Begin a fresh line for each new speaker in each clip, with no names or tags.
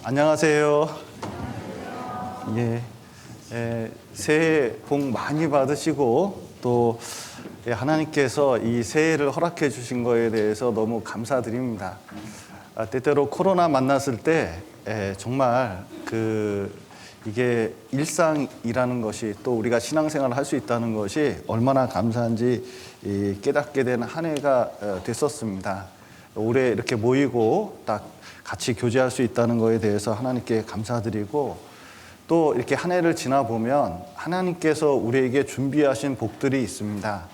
안녕하세요. 예, 새해 복 많이 받으시고 또 하나님께서 이 새해를 허락해 주신 거에 대해서 너무 감사드립니다. 때때로 코로나 만났을 때 정말 이게 일상이라는 것이 또 우리가 신앙생활을 할 수 있다는 것이 얼마나 감사한지 깨닫게 된 한 해가 됐었습니다. 올해 이렇게 모이고 딱 같이 교제할 수 있다는 것에 대해서 하나님께 감사드리고 또 이렇게 한 해를 지나보면 하나님께서 우리에게 준비하신 복들이 있습니다.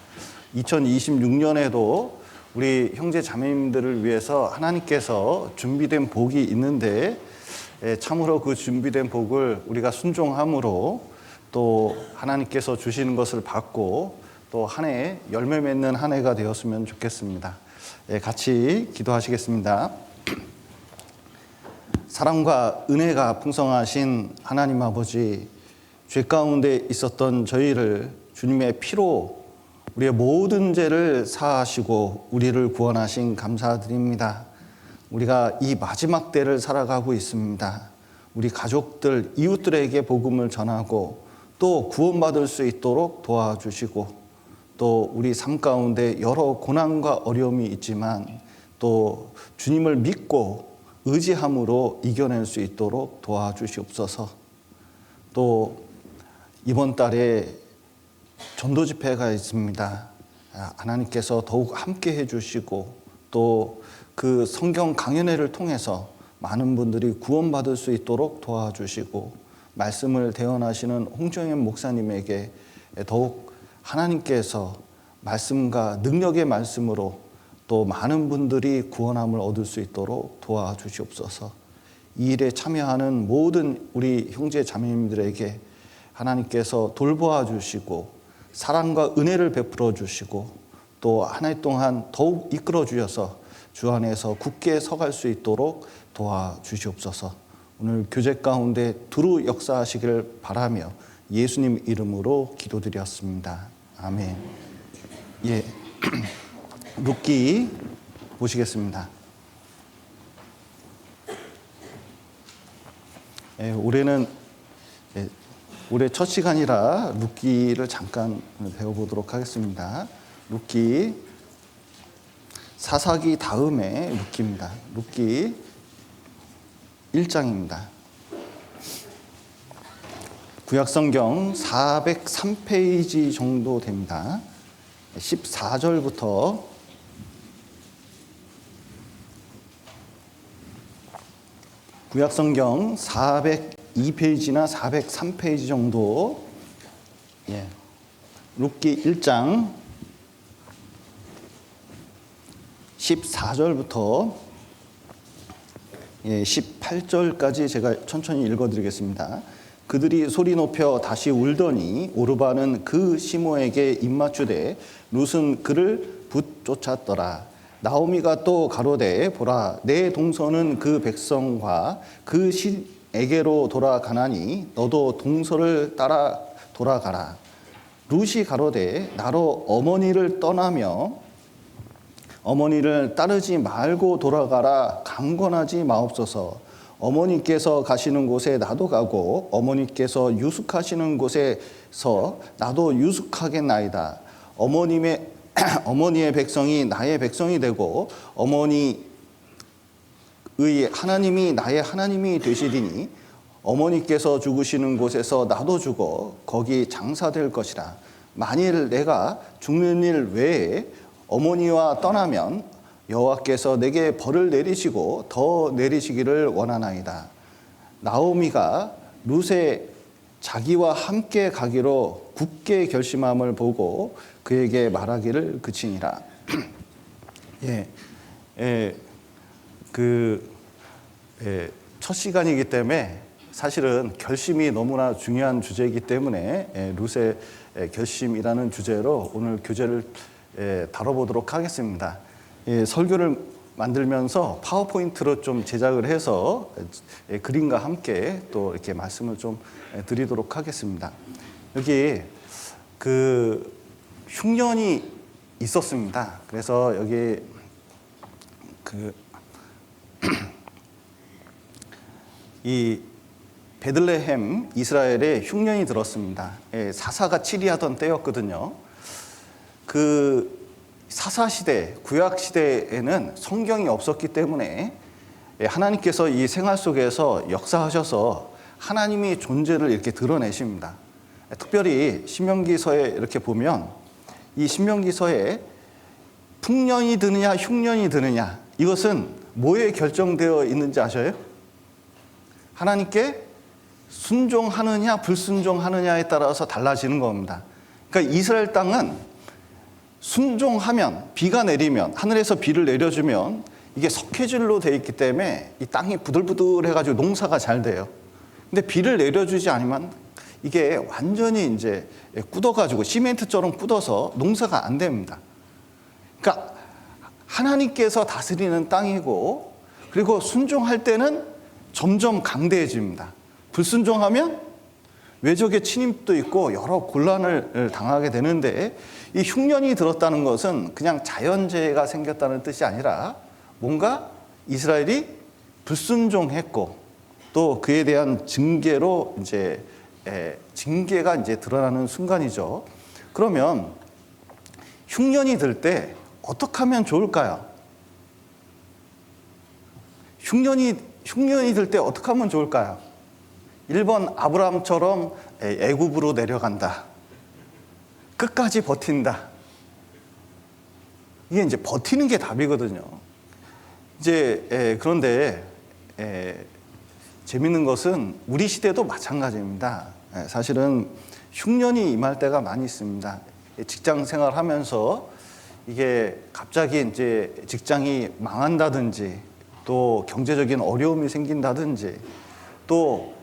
2026년에도 우리 형제 자매님들을 위해서 하나님께서 준비된 복이 있는데 참으로 그 준비된 복을 우리가 순종함으로 또 하나님께서 주시는 것을 받고 또 한 해 열매 맺는 한 해가 되었으면 좋겠습니다. 같이 기도하시겠습니다. 사랑과 은혜가 풍성하신 하나님 아버지, 죄 가운데 있었던 저희를 주님의 피로 우리의 모든 죄를 사하시고 우리를 구원하신 감사드립니다. 우리가 이 마지막 때를 살아가고 있습니다. 우리 가족들, 이웃들에게 복음을 전하고 또 구원받을 수 있도록 도와주시고 또 우리 삶 가운데 여러 고난과 어려움이 있지만 또 주님을 믿고 의지함으로 이겨낼 수 있도록 도와주시옵소서. 또 이번 달에 전도 집회가 있습니다. 하나님께서 더욱 함께 해주시고 또 그 성경 강연회를 통해서 많은 분들이 구원받을 수 있도록 도와주시고 말씀을 대언하시는 홍정현 목사님에게 더욱 하나님께서 말씀과 능력의 말씀으로 또 많은 분들이 구원함을 얻을 수 있도록 도와주시옵소서. 이 일에 참여하는 모든 우리 형제 자매님들에게 하나님께서 돌보아 주시고 사랑과 은혜를 베풀어 주시고 또 한 해 동안 더욱 이끌어 주셔서 주 안에서 굳게 서갈 수 있도록 도와주시옵소서. 오늘 교제 가운데 두루 역사하시기를 바라며 예수님 이름으로 기도드렸습니다. 아멘. 예, 룻기 보시겠습니다. 올해는 올해 첫 시간이라 룻기를 잠깐 배워보도록 하겠습니다. 룻기 사사기 다음에 룻기입니다. 룻기 1장입니다. 구약성경 403페이지 정도 됩니다. 14절부터 구약성경 402페이지나 403페이지 정도, 룻기 1장 14절부터 18절까지 제가 천천히 읽어드리겠습니다. 그들이 소리 높여 다시 울더니 오르바는 그 시므에게 입맞추되 룻은 그를 붙쫓았더라. 나오미가 또 가로되 보라, 내 동서는 그 백성과 그 신에게로 돌아가나니 너도 동서를 따라 돌아가라. 룻이 가로되 나로 어머니를 떠나며 어머니를 따르지 말고 돌아가라 강권하지 마옵소서. 어머니께서 가시는 곳에 나도 가고 어머니께서 유숙하시는 곳에서 나도 유숙하겠나이다. 어머니의 백성이 나의 백성이 되고 어머니의 하나님이 나의 하나님이 되시리니 어머니께서 죽으시는 곳에서 나도 죽어 거기 장사될 것이라. 만일 내가 죽는 일 외에 어머니와 떠나면 여호와께서 내게 벌을 내리시고 더 내리시기를 원하나이다. 나오미가 룻의 자기와 함께 가기로 굳게 결심함을 보고 그에게 말하기를 그치니라. 첫 시간이기 때문에 사실은 결심이 너무나 중요한 주제이기 때문에 룻의 결심이라는 주제로 오늘 교제를 다뤄보도록 하겠습니다. 설교를 만들면서 파워포인트로 좀 제작을 해서 그림과 함께 또 이렇게 말씀을 좀 드리도록 하겠습니다. 여기 흉년이 있었습니다. 그래서 여기 이 베들레헴 이스라엘에 흉년이 들었습니다. 사사가 치리하던 때였거든요. 그 사사 시대, 구약 시대에는 성경이 없었기 때문에 하나님께서 이 생활 속에서 역사하셔서 하나님의 존재를 이렇게 드러내십니다. 특별히 신명기서에 이렇게 보면 이 신명기서에 풍년이 드느냐 흉년이 드느냐, 이것은 뭐에 결정되어 있는지 아셔요? 하나님께 순종하느냐 불순종하느냐에 따라서 달라지는 겁니다. 그러니까 이스라엘 땅은 순종하면, 비가 내리면, 하늘에서 비를 내려주면 이게 석회질로 되어 있기 때문에 이 땅이 부들부들해가지고 농사가 잘 돼요. 근데 비를 내려주지 않으면 이게 완전히 이제 굳어가지고 시멘트처럼 굳어서 농사가 안 됩니다. 그러니까 하나님께서 다스리는 땅이고, 그리고 순종할 때는 점점 강대해집니다. 불순종하면 외적의 침입도 있고 여러 곤란을 당하게 되는데, 이 흉년이 들었다는 것은 그냥 자연재해가 생겼다는 뜻이 아니라 뭔가 이스라엘이 불순종했고 또 그에 대한 징계로 이제 징계가 이제 드러나는 순간이죠. 그러면 흉년이 들 때 어떻게 하면 좋을까요? 흉년이 들 때 어떻게 하면 좋을까요? 1번 아브라함처럼 애굽으로 내려간다. 끝까지 버틴다. 이게 이제 버티는 게 답이거든요. 이제 그런데 재밌는 것은 우리 시대도 마찬가지입니다. 사실은 흉년이 임할 때가 많이 있습니다. 직장 생활하면서 이게 갑자기 이제 직장이 망한다든지, 또 경제적인 어려움이 생긴다든지, 또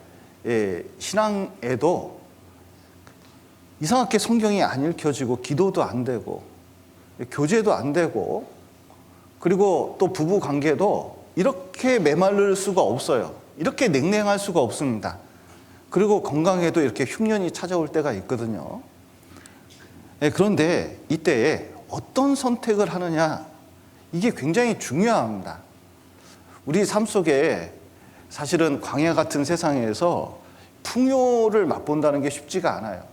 신앙에도 이상하게 성경이 안 읽혀지고 기도도 안 되고 교제도 안 되고, 그리고 또 부부 관계도 이렇게 메마를 수가 없어요. 이렇게 냉랭할 수가 없습니다. 그리고 건강에도 이렇게 흉년이 찾아올 때가 있거든요. 그런데 이때에 어떤 선택을 하느냐, 이게 굉장히 중요합니다. 우리 삶 속에 사실은 광야 같은 세상에서 풍요를 맛본다는 게 쉽지가 않아요.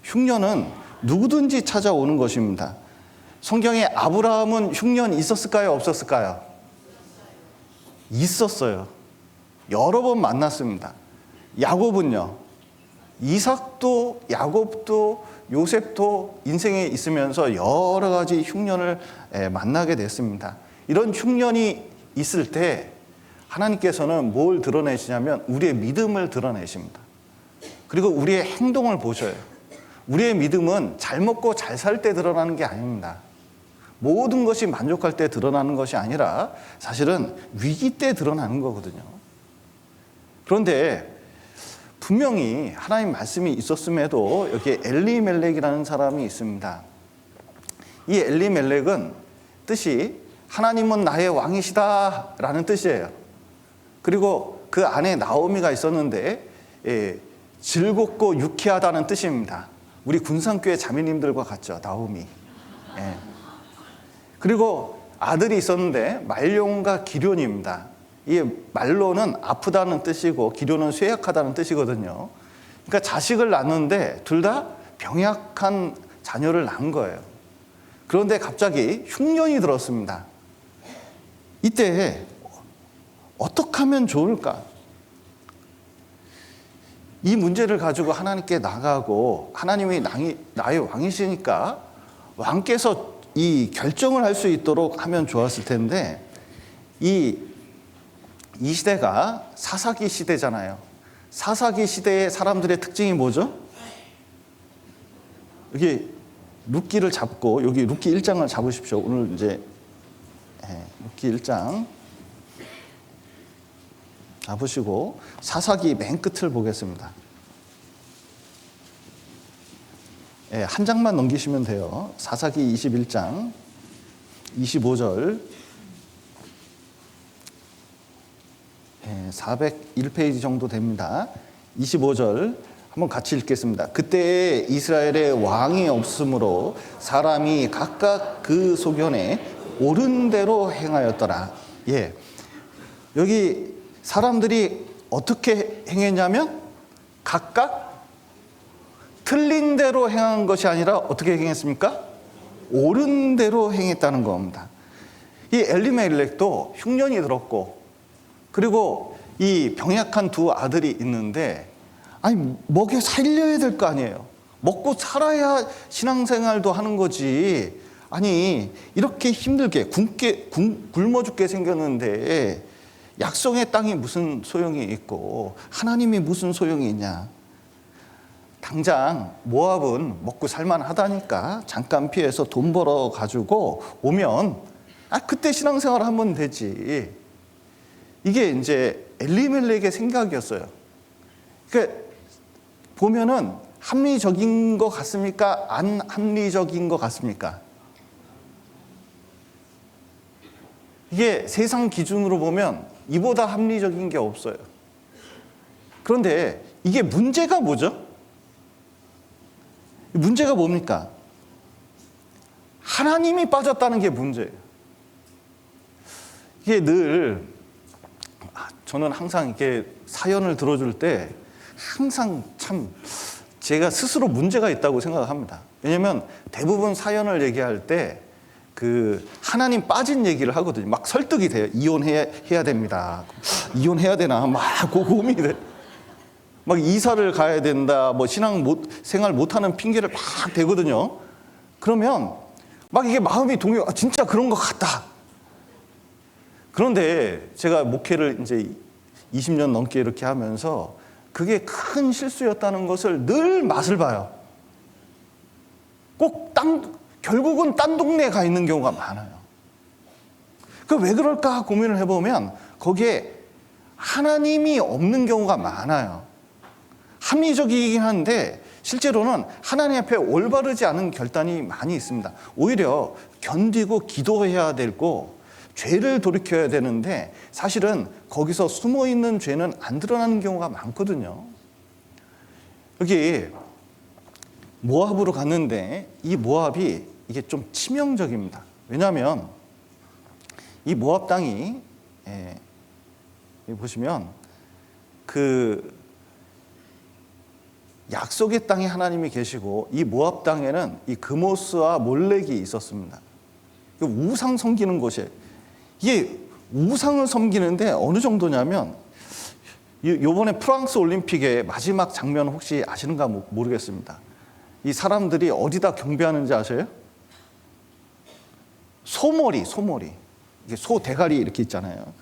흉년은 누구든지 찾아오는 것입니다. 성경에 아브라함은 흉년 있었을까요? 없었을까요? 있었어요. 여러 번 만났습니다. 야곱은요, 이삭도 야곱도 요셉도 인생에 있으면서 여러 가지 흉년을 만나게 됐습니다. 이런 흉년이 있을 때 하나님께서는 뭘 드러내시냐면 우리의 믿음을 드러내십니다. 그리고 우리의 행동을 보셔요. 우리의 믿음은 잘 먹고 잘 살 때 드러나는 게 아닙니다. 모든 것이 만족할 때 드러나는 것이 아니라 사실은 위기 때 드러나는 거거든요. 그런데 분명히 하나님 말씀이 있었음에도 여기에 엘리멜렉이라는 사람이 있습니다. 이 엘리멜렉은 뜻이 하나님은 나의 왕이시다 라는 뜻이에요. 그리고 그 안에 나오미가 있었는데 즐겁고 유쾌하다는 뜻입니다. 우리 군산교회 자매님들과 같죠, 나오미. 그리고 아들이 있었는데 말론과 기련입니다. 이 말론은 아프다는 뜻이고 기련은 쇠약하다는 뜻이거든요. 그러니까 자식을 낳는데 둘 다 병약한 자녀를 낳은 거예요. 그런데 갑자기 흉년이 들었습니다. 이때 어떻게 하면 좋을까? 이 문제를 가지고 하나님께 나가고, 하나님이 나의 왕이시니까 왕께서 이 결정을 할 수 있도록 하면 좋았을 텐데, 이 시대가 사사기 시대잖아요. 사사기 시대의 사람들의 특징이 뭐죠? 여기 룻기를 잡고, 여기 룻기 1장을 잡으십시오. 오늘 이제 룻기 1장 잡으시고 사사기 맨 끝을 보겠습니다. 한 장만 넘기시면 돼요. 사사기 21장 25절, 401페이지 정도 됩니다. 25절 한번 같이 읽겠습니다. 그때 이스라엘에 왕이 없으므로 사람이 각각 그 소견에 옳은 대로 행하였더라. 여기 사람들이 어떻게 행했냐면 각각 틀린 대로 행한 것이 아니라 어떻게 행했습니까? 옳은 대로 행했다는 겁니다. 이 엘리멜렉도 흉년이 들었고, 그리고 이 병약한 두 아들이 있는데, 아니 먹여 살려야 될 거 아니에요. 먹고 살아야 신앙생활도 하는 거지. 아니 이렇게 힘들게 굶어 죽게 생겼는데 약속의 땅이 무슨 소용이 있고 하나님이 무슨 소용이 있냐. 당장 모압은 먹고 살만하다니까 잠깐 피해서 돈 벌어 가지고 오면 그때 신앙생활 하면 되지. 이게 이제 엘리멜렉의 생각이었어요. 그러니까 보면은 합리적인 것 같습니까? 안 합리적인 것 같습니까? 이게 세상 기준으로 보면 이보다 합리적인 게 없어요. 그런데 이게 문제가 뭐죠? 문제가 뭡니까? 하나님이 빠졌다는 게 문제예요. 이게 늘 저는 항상 이렇게 사연을 들어줄 때 항상 참 제가 스스로 문제가 있다고 생각합니다. 왜냐하면 대부분 사연을 얘기할 때 그 하나님 빠진 얘기를 하거든요. 막 설득이 돼요. 이혼해야 됩니다. 이혼해야 되나 막 고민이 돼. 막 이사를 가야 된다. 뭐 생활 못하는 핑계를 막 대거든요. 그러면 막 이게 마음이 동요. 진짜 그런 것 같다. 그런데 제가 목회를 이제 20년 넘게 이렇게 하면서 그게 큰 실수였다는 것을 늘 맛을 봐요. 결국은 딴 동네에 가 있는 경우가 많아요. 왜 그럴까 고민을 해보면 거기에 하나님이 없는 경우가 많아요. 합리적이긴 한데 실제로는 하나님 앞에 올바르지 않은 결단이 많이 있습니다. 오히려 견디고 기도해야 되고 죄를 돌이켜야 되는데 사실은 거기서 숨어있는 죄는 안 드러나는 경우가 많거든요. 여기 모압으로 갔는데 이 모압이 이게 좀 치명적입니다. 왜냐하면 이 모압 땅이 보시면 그 약속의 땅에 하나님이 계시고 이 모압 땅에는 이 그모스와 몰렉이 있었습니다. 우상 섬기는 곳이에요. 이게 우상을 섬기는데 어느 정도냐면 이번에 프랑스 올림픽의 마지막 장면 혹시 아시는가 모르겠습니다. 이 사람들이 어디다 경배하는지 아세요? 소머리. 이게 소 대가리 이렇게 있잖아요.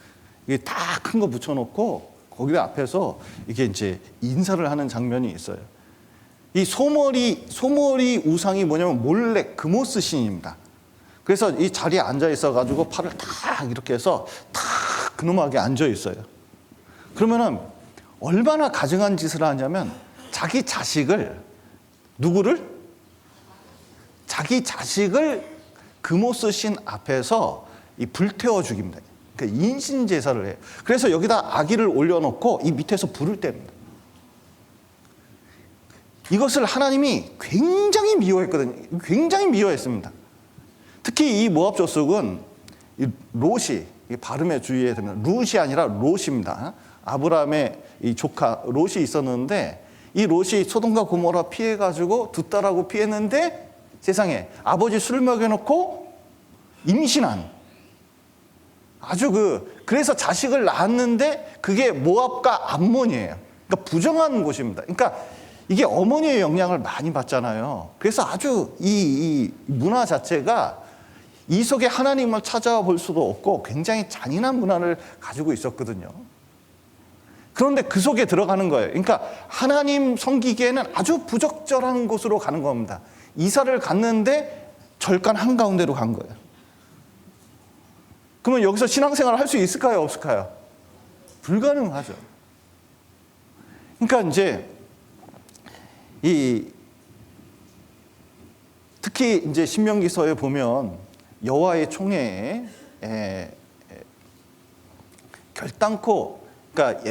이게 다 큰 거 붙여놓고 거기 앞에서 이게 이제 인사를 하는 장면이 있어요. 이 소머리 우상이 뭐냐면 몰렉 그모스 신입니다. 그래서 이 자리에 앉아 있어가지고 팔을 탁 이렇게 해서 탁 그놈하게 앉아 있어요. 그러면은 얼마나 가증한 짓을 하냐면 자기 자식을 그모스 신 앞에서 불태워 죽입니다. 그러니까 인신 제사를 해요. 그래서 여기다 아기를 올려놓고 이 밑에서 불을 뗍니다. 이것을 하나님이 굉장히 미워했거든요. 굉장히 미워했습니다. 특히 이 모압 족속은 롯이 발음에 주의해야 됩니다. 룻이 아니라 롯입니다. 아브라함의 이 조카 롯이 있었는데 이 롯이 소돔과 고모라 피해가지고 두 딸하고 피했는데 세상에 아버지 술 먹여놓고 임신한 그래서 자식을 낳았는데 그게 모압과 암몬이에요. 그러니까 부정한 곳입니다. 그러니까 이게 어머니의 영향을 많이 받잖아요. 그래서 아주 이 문화 자체가 이 속에 하나님을 찾아볼 수도 없고 굉장히 잔인한 문화를 가지고 있었거든요. 그런데 그 속에 들어가는 거예요. 그러니까 하나님 섬기기에는 아주 부적절한 곳으로 가는 겁니다. 이사를 갔는데 절간 한가운데로 간 거예요. 그러면 여기서 신앙생활을 할 수 있을까요? 없을까요? 불가능하죠. 그러니까 이제 특히 이제 신명기서에 보면 여호와의 총회에 결단코, 그러니까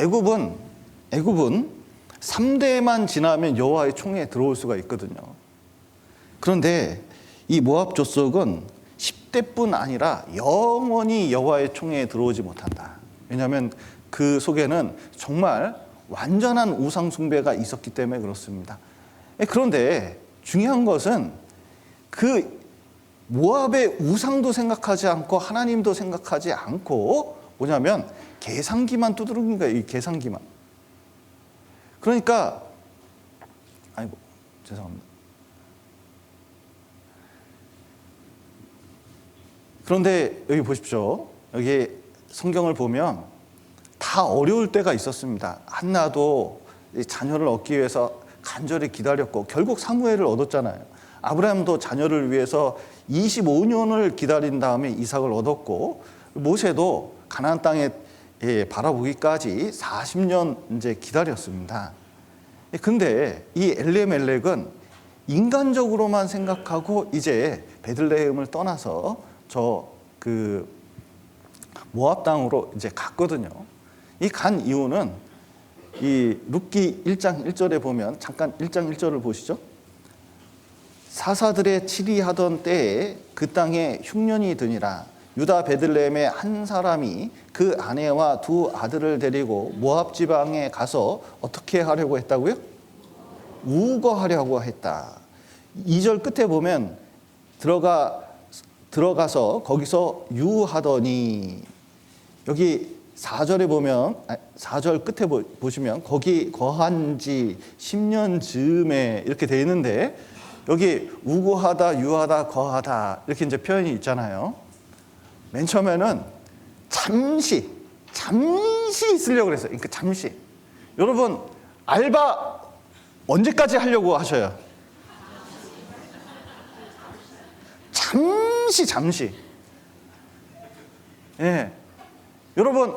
애굽은 3대만 지나면 여호와의 총회에 들어올 수가 있거든요. 그런데 이 모압 족속은 10대뿐 아니라 영원히 여호와의 총회에 들어오지 못한다. 왜냐하면 그 속에는 정말 완전한 우상 숭배가 있었기 때문에 그렇습니다. 그런데 중요한 것은 그 모압의 우상도 생각하지 않고 하나님도 생각하지 않고 뭐냐면 계산기만 두드린 거예요. 이 계산기만. 그러니까 아이고 죄송합니다. 그런데 여기 보십시오. 여기 성경을 보면 다 어려울 때가 있었습니다. 한나도 자녀를 얻기 위해서 간절히 기다렸고 결국 사무엘을 얻었잖아요. 아브라함도 자녀를 위해서 25년을 기다린 다음에 이삭을 얻었고 모세도 가나안 땅에 바라보기까지 40년 이제 기다렸습니다. 근데 이 엘리멜렉은 인간적으로만 생각하고 이제 베들레헴을 떠나서 그 모압 땅으로 이제 갔거든요. 이 간 이유는 이 룻기 1장 1절에 보면 잠깐 1장 1절을 보시죠. 사사들의 치리하던 때에 그 땅에 흉년이 드니라. 유다 베들레헴의 한 사람이 그 아내와 두 아들을 데리고 모압 지방에 가서 어떻게 하려고 했다고요? 우거하려고 했다. 2절 끝에 보면 들어가서 거기서 유하더니, 여기 4절에 보면 4절 끝에 보시면 거기 거한 지 10년 즈음에 이렇게 되어 있는데 여기 우거하다, 유하다, 거하다 이렇게 이제 표현이 있잖아요. 맨 처음에는 잠시 있으려고 그랬어요. 그러니까 잠시. 여러분 알바 언제까지 하려고 하셔요? 잠시. 예. 여러분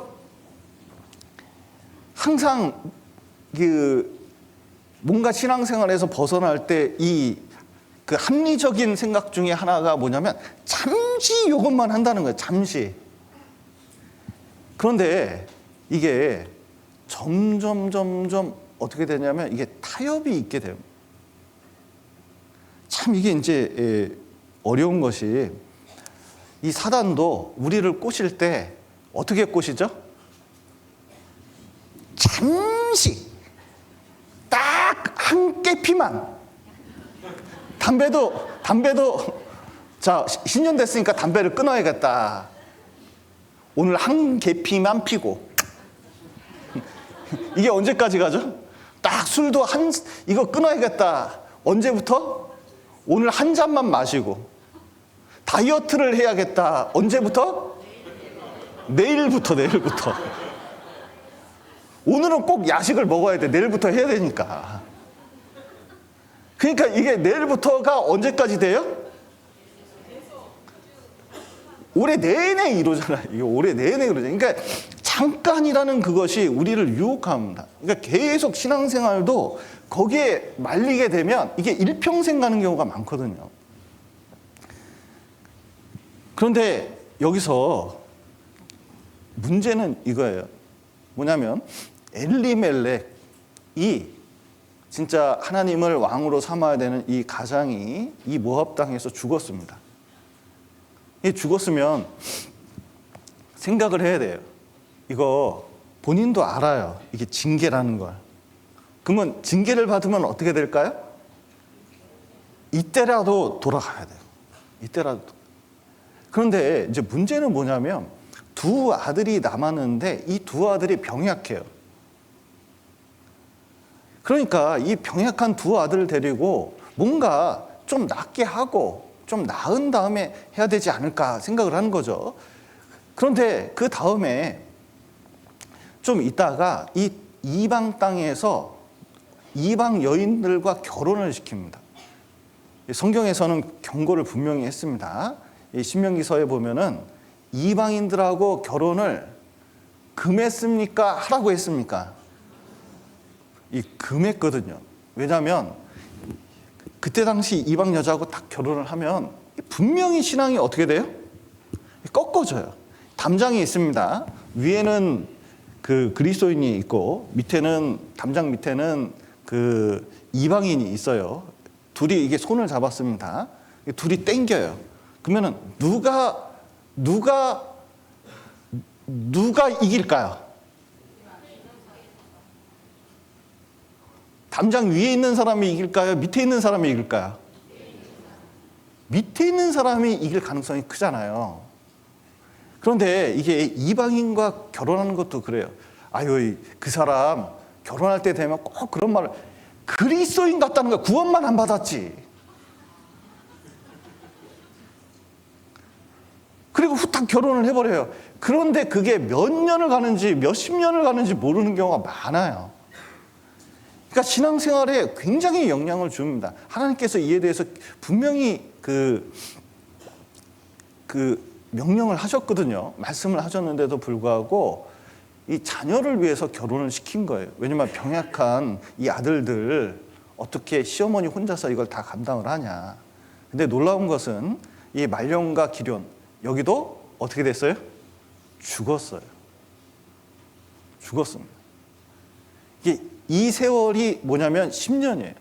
항상 뭔가 신앙생활에서 벗어날 때 그 합리적인 생각 중에 하나가 뭐냐면 잠시 이것만 한다는 거예요. 잠시. 그런데 이게 점점 어떻게 되냐면 이게 타협이 있게 돼요. 참 이게 이제 어려운 것이 이 사단도 우리를 꼬실 때 어떻게 꼬시죠? 잠시 딱 한 깨피만. 담배도 자 신년 됐으니까 담배를 끊어야겠다. 오늘 한 개피만 피고. 이게 언제까지 가죠? 딱 술도 이거 끊어야겠다. 언제부터? 오늘 한 잔만 마시고. 다이어트를 해야겠다. 언제부터? 내일부터. 오늘은 꼭 야식을 먹어야 돼. 내일부터 해야 되니까. 그러니까 이게 내일부터가 언제까지 돼요? 올해 내내 이러잖아요. 이게 올해 내내 그러잖아요. 그러니까 잠깐이라는 그것이 우리를 유혹합니다. 그러니까 계속 신앙생활도 거기에 말리게 되면 이게 일평생 가는 경우가 많거든요. 그런데 여기서 문제는 이거예요. 뭐냐면 엘리멜렉이 진짜 하나님을 왕으로 삼아야 되는 이 가장이 이 모압 땅에서 죽었습니다. 이 죽었으면 생각을 해야 돼요. 이거 본인도 알아요. 이게 징계라는 걸. 그러면 징계를 받으면 어떻게 될까요? 이때라도 돌아가야 돼요. 이때라도. 그런데 이제 문제는 뭐냐면 두 아들이 남았는데 이 두 아들이 병약해요. 그러니까 이 병약한 두 아들을 데리고 뭔가 좀 낫게 하고 좀 나은 다음에 해야 되지 않을까 생각을 하는 거죠. 그런데 그 다음에 좀 있다가 이 이방 땅에서 이방 여인들과 결혼을 시킵니다. 성경에서는 경고를 분명히 했습니다. 이 신명기서에 보면은 이방인들하고 결혼을 금했습니까? 하라고 했습니까? 이 금했거든요. 왜냐하면 그때 당시 이방 여자하고 딱 결혼을 하면 분명히 신앙이 어떻게 돼요? 꺾어져요. 담장이 있습니다. 위에는 그 그리스도인이 있고 담장 밑에는 그 이방인이 있어요. 둘이 이게 손을 잡았습니다. 둘이 땡겨요. 그러면은 누가 이길까요? 담장 위에 있는 사람이 이길까요? 밑에 있는 사람이 이길까요? 밑에 있는 사람이 이길 가능성이 크잖아요. 그런데 이게 이방인과 결혼하는 것도 그래요. 아유, 그 사람 결혼할 때 되면 꼭 그런 말을, 그리스도인 같다는 거야. 구원만 안 받았지. 그리고 후딱 결혼을 해버려요. 그런데 그게 몇 년을 가는지 몇십 년을 가는지 모르는 경우가 많아요. 그러니까 신앙생활에 굉장히 영향을 줍니다. 하나님께서 이에 대해서 분명히 그 명령을 하셨거든요. 말씀을 하셨는데도 불구하고 이 자녀를 위해서 결혼을 시킨 거예요. 왜냐면 병약한 이 아들들 어떻게 시어머니 혼자서 이걸 다 감당을 하냐. 근데 놀라운 것은 이 말년과 기련, 여기도 어떻게 됐어요? 죽었어요. 죽었습니다. 이게 이 세월이 뭐냐면 10년이에요.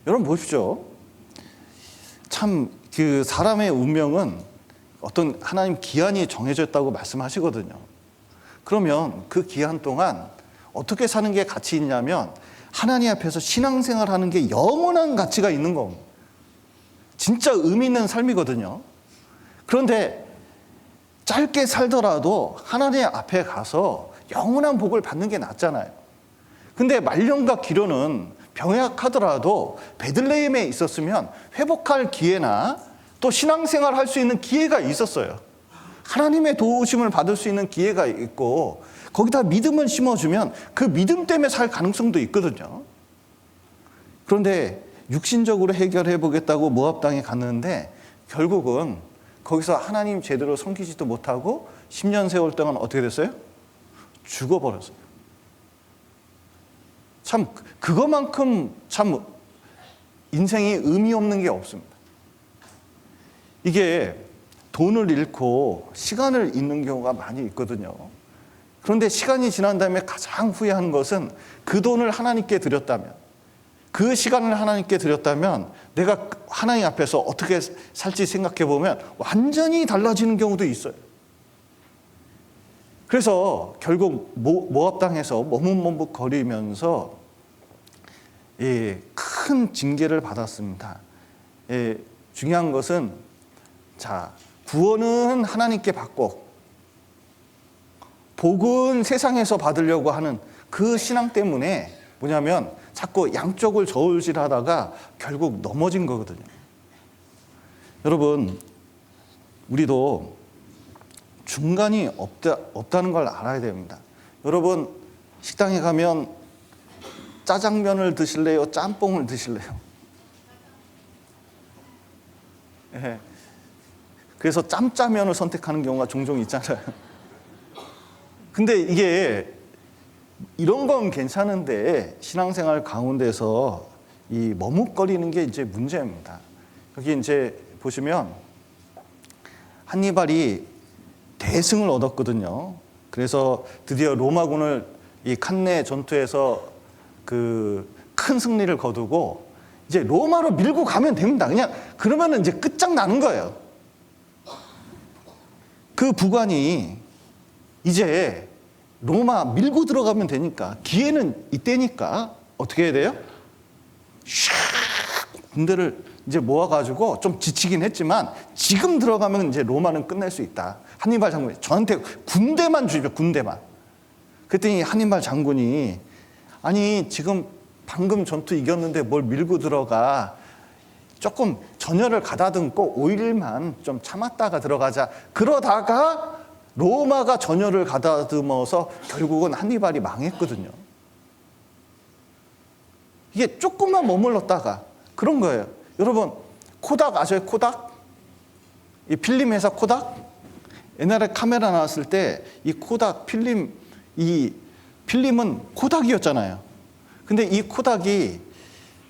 여러분 보십시오. 참 그 사람의 운명은 어떤 하나님 기한이 정해졌다고 말씀하시거든요. 그러면 그 기한 동안 어떻게 사는 게 가치 있냐면 하나님 앞에서 신앙생활하는 게 영원한 가치가 있는 겁니다. 진짜 의미 있는 삶이거든요. 그런데 짧게 살더라도 하나님 앞에 가서 영원한 복을 받는 게 낫잖아요. 근데 말년과 기련은 병약하더라도 베들레헴에 있었으면 회복할 기회나 또 신앙생활 할 수 있는 기회가 있었어요. 하나님의 도우심을 받을 수 있는 기회가 있고 거기다 믿음을 심어주면 그 믿음 때문에 살 가능성도 있거든요. 그런데 육신적으로 해결해 보겠다고 모압 땅에 갔는데 결국은 거기서 하나님 제대로 섬기지도 못하고 10년 세월 동안 어떻게 됐어요? 죽어버렸어요. 참 그거만큼 참 인생이 의미 없는 게 없습니다. 이게 돈을 잃고 시간을 잃는 경우가 많이 있거든요. 그런데 시간이 지난 다음에 가장 후회하는 것은 그 돈을 하나님께 드렸다면, 그 시간을 하나님께 드렸다면 내가 하나님 앞에서 어떻게 살지 생각해 보면 완전히 달라지는 경우도 있어요. 그래서 결국 모압 땅에서 머뭇머뭇거리면서 큰 징계를 받았습니다. 중요한 것은 자, 구원은 하나님께 받고 복은 세상에서 받으려고 하는 그 신앙 때문에 뭐냐면 자꾸 양쪽을 저울질하다가 결국 넘어진 거거든요. 여러분, 우리도 중간이 없다는 걸 알아야 됩니다. 여러분, 식당에 가면 짜장면을 드실래요? 짬뽕을 드실래요? 네. 그래서 짬짜면을 선택하는 경우가 종종 있잖아요. 근데 이게 이런 건 괜찮은데 신앙생활 가운데서 이 머뭇거리는 게 이제 문제입니다. 여기 이제 보시면 한니발이 대승을 얻었거든요. 그래서 드디어 로마군을 이 칸네 전투에서 그 큰 승리를 거두고 이제 로마로 밀고 가면 됩니다. 그냥 그러면은 이제 끝장나는 거예요. 그 부관이 이제 로마 밀고 들어가면 되니까 기회는 이때니까 어떻게 해야 돼요? 샥 군대를 이제 모아가지고 좀 지치긴 했지만 지금 들어가면 이제 로마는 끝낼 수 있다. 한니발 장군이 저한테 군대만 주십시오. 군대만. 그랬더니 한니발 장군이 아니 지금 방금 전투 이겼는데 뭘 밀고 들어가. 조금 전열을 가다듬고 5일만 좀 참았다가 들어가자. 그러다가 로마가 전열을 가다듬어서 결국은 한니발이 망했거든요. 이게 조금만 머물렀다가 그런 거예요. 여러분, 코닥 아세요? 코닥? 이 필름 회사 코닥? 옛날에 카메라 나왔을 때 이 코닥 필름, 이 필름은 코닥이었잖아요. 근데 이 코닥이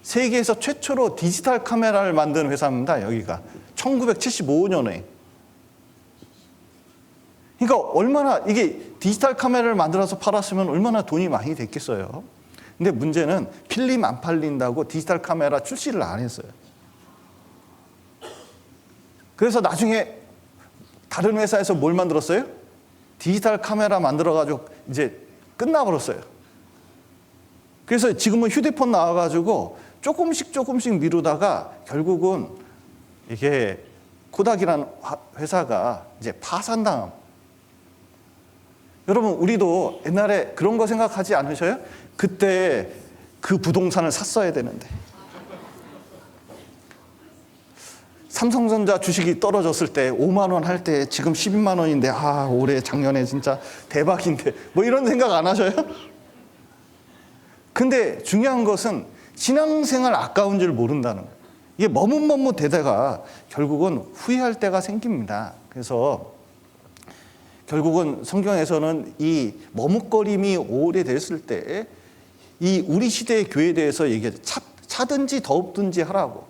세계에서 최초로 디지털 카메라를 만든 회사입니다. 여기가 1975년에. 그러니까 얼마나 이게 디지털 카메라를 만들어서 팔았으면 얼마나 돈이 많이 됐겠어요. 근데 문제는 필름 안 팔린다고 디지털 카메라 출시를 안 했어요. 그래서 나중에 다른 회사에서 뭘 만들었어요? 디지털 카메라 만들어가지고 이제 끝나버렸어요. 그래서 지금은 휴대폰 나와가지고 조금씩 미루다가 결국은 이게 코닥이라는 회사가 이제 파산당함. 여러분, 우리도 옛날에 그런 거 생각하지 않으셔요? 그때 그 부동산을 샀어야 되는데. 삼성전자 주식이 떨어졌을 때 5만 원 할 때 지금 12만 원인데 올해 작년에 진짜 대박인데 뭐 이런 생각 안 하셔요? 근데 중요한 것은 신앙생활 아까운 줄 모른다는 거예요. 이게 머뭇머뭇대다가 결국은 후회할 때가 생깁니다. 그래서 결국은 성경에서는 이 머뭇거림이 오래됐을 때 이 우리 시대의 교회에 대해서 얘기하죠. 차든지 더욱든지 하라고.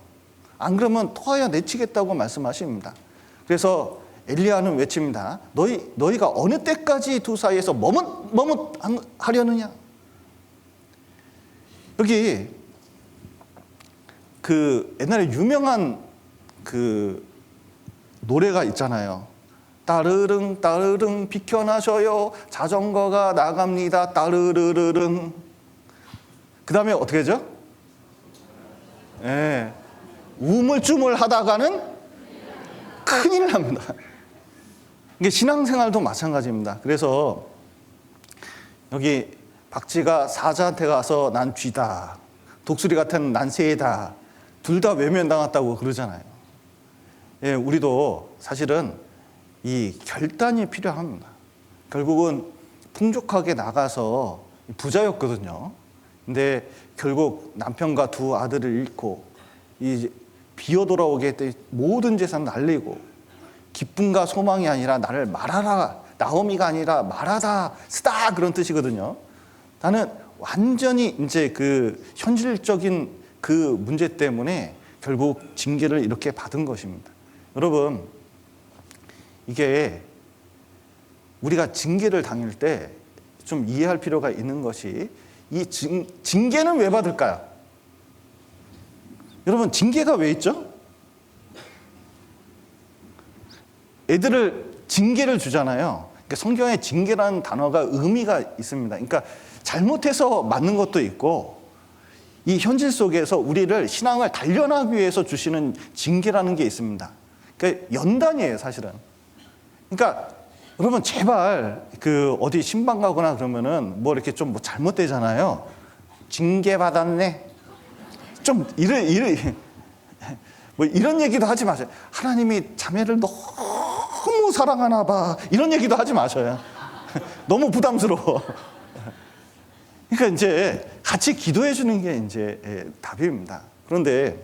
안 그러면 토하여 내치겠다고 말씀하십니다. 그래서 엘리야는 외칩니다. 너희가 어느 때까지 두 사이에서 머뭇하려느냐. 여기 그 옛날에 유명한 그 노래가 있잖아요. 따르릉 따르릉 비켜나셔요. 자전거가 나갑니다. 따르르르릉. 그 다음에 어떻게 하죠? 예. 우물쭈물 하다가는 큰일 납니다. 이게 신앙생활도 마찬가지입니다. 그래서 여기 박쥐가 사자한테 가서 난 쥐다. 독수리 같은 난 새다. 둘 다 외면당했다고 그러잖아요. 예, 우리도 사실은 이 결단이 필요합니다. 결국은 풍족하게 나가서 부자였거든요. 근데 결국 남편과 두 아들을 잃고 이 비어 돌아오게 때 모든 재산 날리고 기쁨과 소망이 아니라 나를 말하라, 나오미가 아니라 말하다 쓰다 그런 뜻이거든요. 나는 완전히 이제 그 현실적인 그 문제 때문에 결국 징계를 이렇게 받은 것입니다. 여러분, 이게 우리가 징계를 당할 때 좀 이해할 필요가 있는 것이 이 징계는 왜 받을까요? 여러분, 징계가 왜 있죠? 애들을 징계를 주잖아요. 그러니까 성경에 징계라는 단어가 의미가 있습니다. 그러니까 잘못해서 맞는 것도 있고 이 현실 속에서 우리를 신앙을 단련하기 위해서 주시는 징계라는 게 있습니다. 그러니까 연단이에요, 사실은. 그러니까 여러분, 제발 그 어디 신방 가거나 그러면은 뭐 이렇게 좀 뭐 잘못되잖아요. 징계 받았네. 좀 뭐 이런 얘기도 하지 마세요. 하나님이 자매를 너무 사랑하나 봐. 이런 얘기도 하지 마셔요. 너무 부담스러워. 그러니까 이제 같이 기도해 주는 게 이제 답입니다. 그런데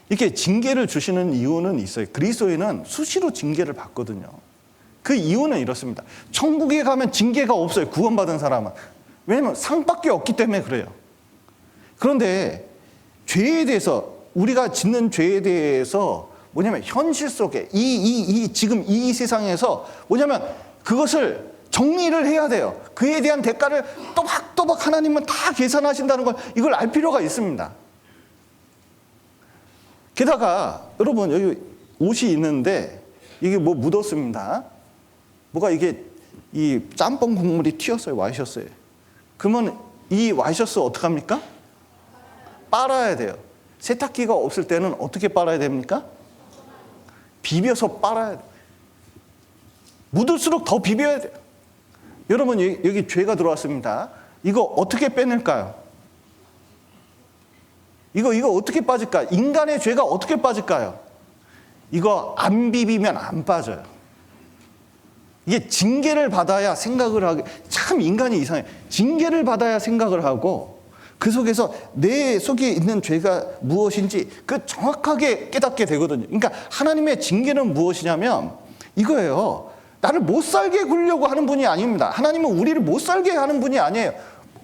이렇게 징계를 주시는 이유는 있어요. 그리스도인은 수시로 징계를 받거든요. 그 이유는 이렇습니다. 천국에 가면 징계가 없어요. 구원받은 사람은. 왜냐하면 상밖에 없기 때문에 그래요. 그런데 죄에 대해서, 우리가 짓는 죄에 대해서 뭐냐면 현실 속에 지금 이 세상에서 뭐냐면 그것을 정리를 해야 돼요. 그에 대한 대가를 또박또박 하나님은 다 계산하신다는 걸 이걸 알 필요가 있습니다. 게다가 여러분, 여기 옷이 있는데 이게 뭐 묻었습니다. 뭐가 이게 이 짬뽕 국물이 튀었어요. 와이셔츠에. 그러면 이 와이셔츠 어떡합니까? 빨아야 돼요. 세탁기가 없을 때는 어떻게 빨아야 됩니까? 비벼서 빨아야 돼요. 묻을수록 더 비벼야 돼요. 여러분, 여기 죄가 들어왔습니다. 이거 어떻게 빼낼까요? 이거 어떻게 빠질까? 인간의 죄가 어떻게 빠질까요? 이거 안 비비면 안 빠져요. 이게 징계를 받아야 생각을 하게, 참 인간이 이상해. 징계를 받아야 생각을 하고 그 속에서 내 속에 있는 죄가 무엇인지 그 정확하게 깨닫게 되거든요. 그러니까 하나님의 징계는 무엇이냐면 이거예요. 나를 못 살게 굴려고 하는 분이 아닙니다. 하나님은 우리를 못 살게 하는 분이 아니에요.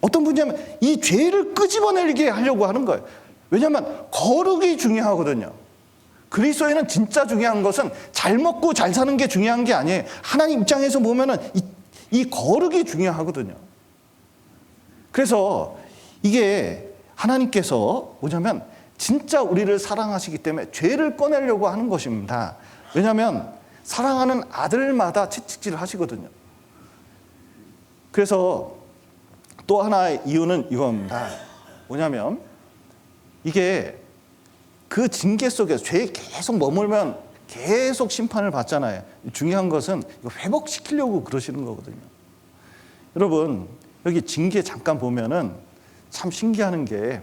어떤 분이냐면 이 죄를 끄집어내게 하려고 하는 거예요. 왜냐하면 거룩이 중요하거든요. 그리스도에는 진짜 중요한 것은 잘 먹고 잘 사는 게 중요한 게 아니에요. 하나님 입장에서 보면은 이 거룩이 중요하거든요. 그래서 이게 하나님께서 뭐냐면 진짜 우리를 사랑하시기 때문에 죄를 꺼내려고 하는 것입니다. 왜냐하면 사랑하는 아들마다 채찍질을 하시거든요. 그래서 또 하나의 이유는 이겁니다. 뭐냐면 이게 그 징계 속에서 죄에 계속 머물면 계속 심판을 받잖아요. 중요한 것은 이거 회복시키려고 그러시는 거거든요. 여러분 여기 징계 잠깐 보면은 참 신기한 게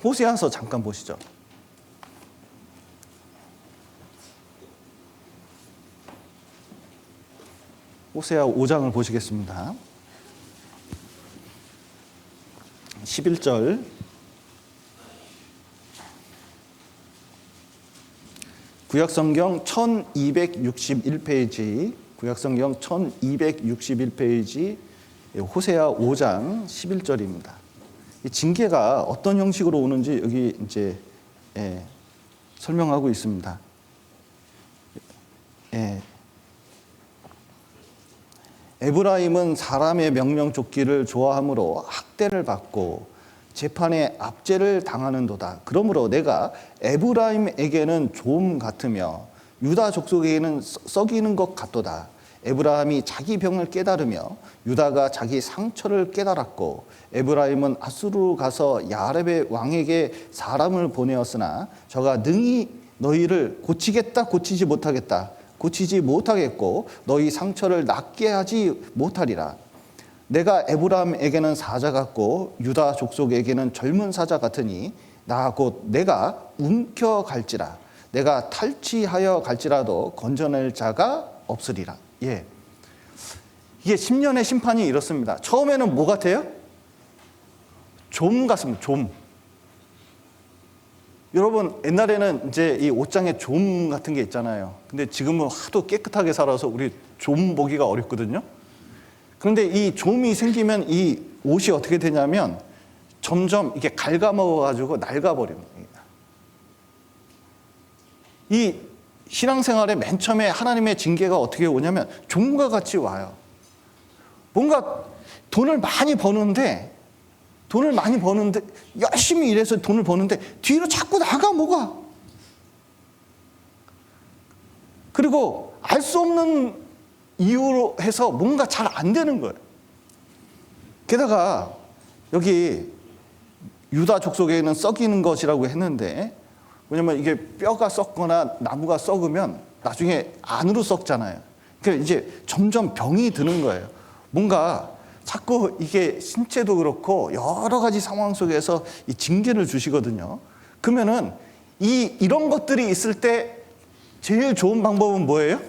호세아서 잠깐 보시죠. 호세아 5장을 보시겠습니다. 11절 구약성경 1261페이지 구약성경 1261페이지 호세아 5장 11절입니다. 이 징계가 어떤 형식으로 오는지 여기 이제 설명하고 있습니다. 에브라임은 사람의 명령 좇기를 좋아하므로 학대를 받고 재판에 압제를 당하는도다. 그러므로 내가 에브라임에게는 좀 같으며 유다 족속에게는 썩이는 것 같도다. 에브라임이 자기 병을 깨달으며 유다가 자기 상처를 깨달았고 에브라임은 아수르로 가서 야렙의 왕에게 사람을 보내었으나 저가 능히 너희를 고치겠다 고치지 못하겠다 고치지 못하겠고 너희 상처를 낫게 하지 못하리라. 내가 에브라임에게는 사자 같고 유다 족속에게는 젊은 사자 같으니 나 곧 내가 움켜갈지라. 내가 탈취하여 갈지라도 건져낼 자가 없으리라. 예, 이게 10년의 심판이 이렇습니다. 처음에는 뭐 같아요? 좀 같습니다. 좀. 여러분 옛날에는 이제 이 옷장에 좀 같은 게 있잖아요. 근데 지금은 하도 깨끗하게 살아서 우리 좀 보기가 어렵거든요. 그런데 이 좀이 생기면 이 옷이 어떻게 되냐면 점점 이게 갉아먹어가지고 낡아버립니다. 이 신앙생활의 맨 처음에 하나님의 징계가 어떻게 오냐면 좀과 같이 와요. 뭔가 돈을 많이 버는데 열심히 일해서 돈을 버는데 뒤로 자꾸 나가 뭐가. 그리고 알 수 없는 이유로 해서 뭔가 잘 안 되는 거예요. 게다가 여기 유다 족속에는 썩이는 것이라고 했는데 왜냐면 이게 뼈가 썩거나 나무가 썩으면 나중에 안으로 썩잖아요. 그러니까 이제 점점 병이 드는 거예요. 뭔가 자꾸 이게 신체도 그렇고 여러 가지 상황 속에서 이 징계를 주시거든요. 그러면은 이런 것들이 있을 때 제일 좋은 방법은 뭐예요?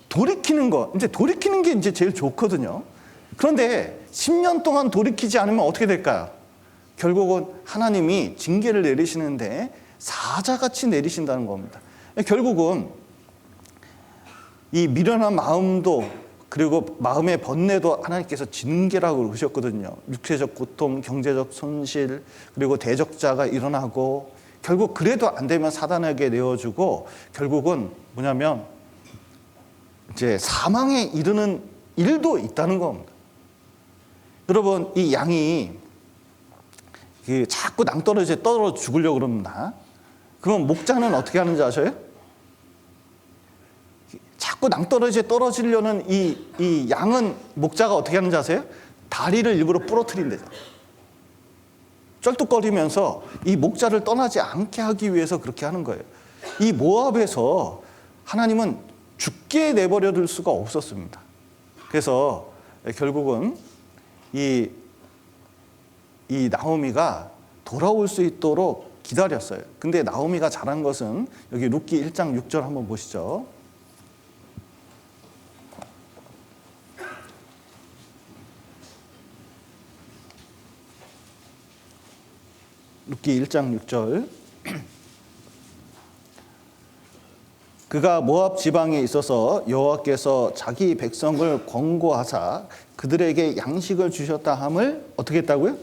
돌이키는 거. 이제 돌이키는 게 이제 제일 좋거든요. 그런데 10년 동안 돌이키지 않으면 어떻게 될까요? 결국은 하나님이 징계를 내리시는데 사자같이 내리신다는 겁니다. 결국은 이 미련한 마음도 그리고 마음의 번뇌도 하나님께서 징계라고 그러셨거든요. 육체적 고통, 경제적 손실, 그리고 대적자가 일어나고 결국 그래도 안 되면 사단에게 내어주고 결국은 뭐냐면 이제 사망에 이르는 일도 있다는 겁니다. 여러분 이 양이 자꾸 낭떠러지에 떨어 죽으려고 그럽니다. 그럼 목자는 어떻게 하는지 아셔요? 자꾸 낭떠러지에 떨어지려는 이 양은 목자가 어떻게 하는지 아세요? 다리를 일부러 부러뜨린대요. 쩔뚝거리면서 이 목자를 떠나지 않게 하기 위해서 그렇게 하는 거예요. 이 모압에서 하나님은 죽게 내버려 둘 수가 없었습니다. 그래서 결국은 이 나오미가 돌아올 수 있도록 기다렸어요. 근데 나오미가 잘한 것은 여기 룻기 1장 6절 한번 보시죠. 룻기 1장 6절 그가 모압 지방에 있어서 여호와께서 자기 백성을 권고하사 그들에게 양식을 주셨다 함을 어떻게 했다고요?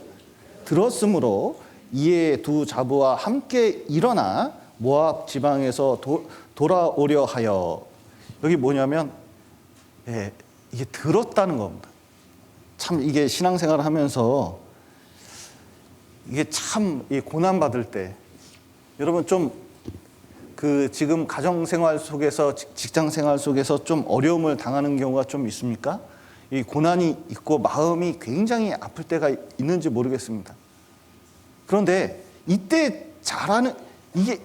들었으므로 이에 두 자부와 함께 일어나 모압 지방에서 돌아오려 하여. 여기 뭐냐면 이게 들었다는 겁니다. 참 이게 신앙생활을 하면서 이게 참 고난 받을 때 여러분 좀 지금 가정생활 속에서 직장생활 속에서 좀 어려움을 당하는 경우가 좀 있습니까? 이 고난이 있고 마음이 굉장히 아플 때가 있는지 모르겠습니다. 그런데 이때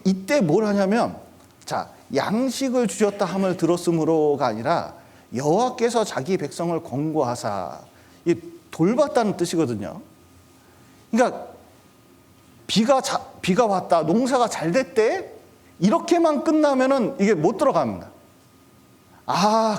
이때 뭘 하냐면, 자, 양식을 주셨다 함을 들었으므로가 아니라 여호와께서 자기 백성을 권고하사, 이 돌봤다는 뜻이거든요. 그러니까 비가 왔다, 농사가 잘 됐대, 이렇게만 끝나면은 이게 못 들어갑니다.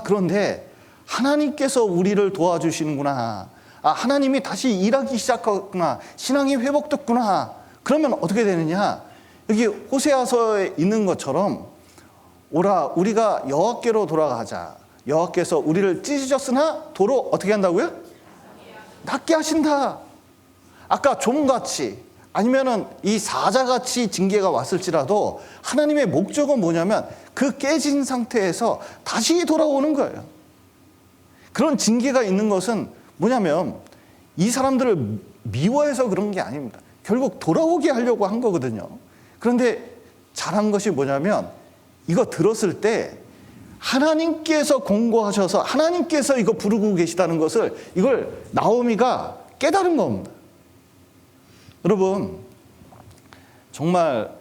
그런데 하나님께서 우리를 도와주시는구나. 하나님이 다시 일하기 시작했구나. 신앙이 회복됐구나. 그러면 어떻게 되느냐? 여기 호세아서에 있는 것처럼, 오라 우리가 여호와께로 돌아가자. 여호와께서 우리를 찢으셨으나 도로 어떻게 한다고요? 낫게 하신다. 아까 좀같이 아니면은 이 사자같이 징계가 왔을지라도 하나님의 목적은 뭐냐면 그 깨진 상태에서 다시 돌아오는 거예요. 그런 징계가 있는 것은 뭐냐면 이 사람들을 미워해서 그런 게 아닙니다. 결국 돌아오게 하려고 한 거거든요. 그런데 잘한 것이 뭐냐면, 이거 들었을 때 하나님께서 공고하셔서 하나님께서 이거 부르고 계시다는 것을, 이걸 나오미가 깨달은 겁니다. 여러분, 정말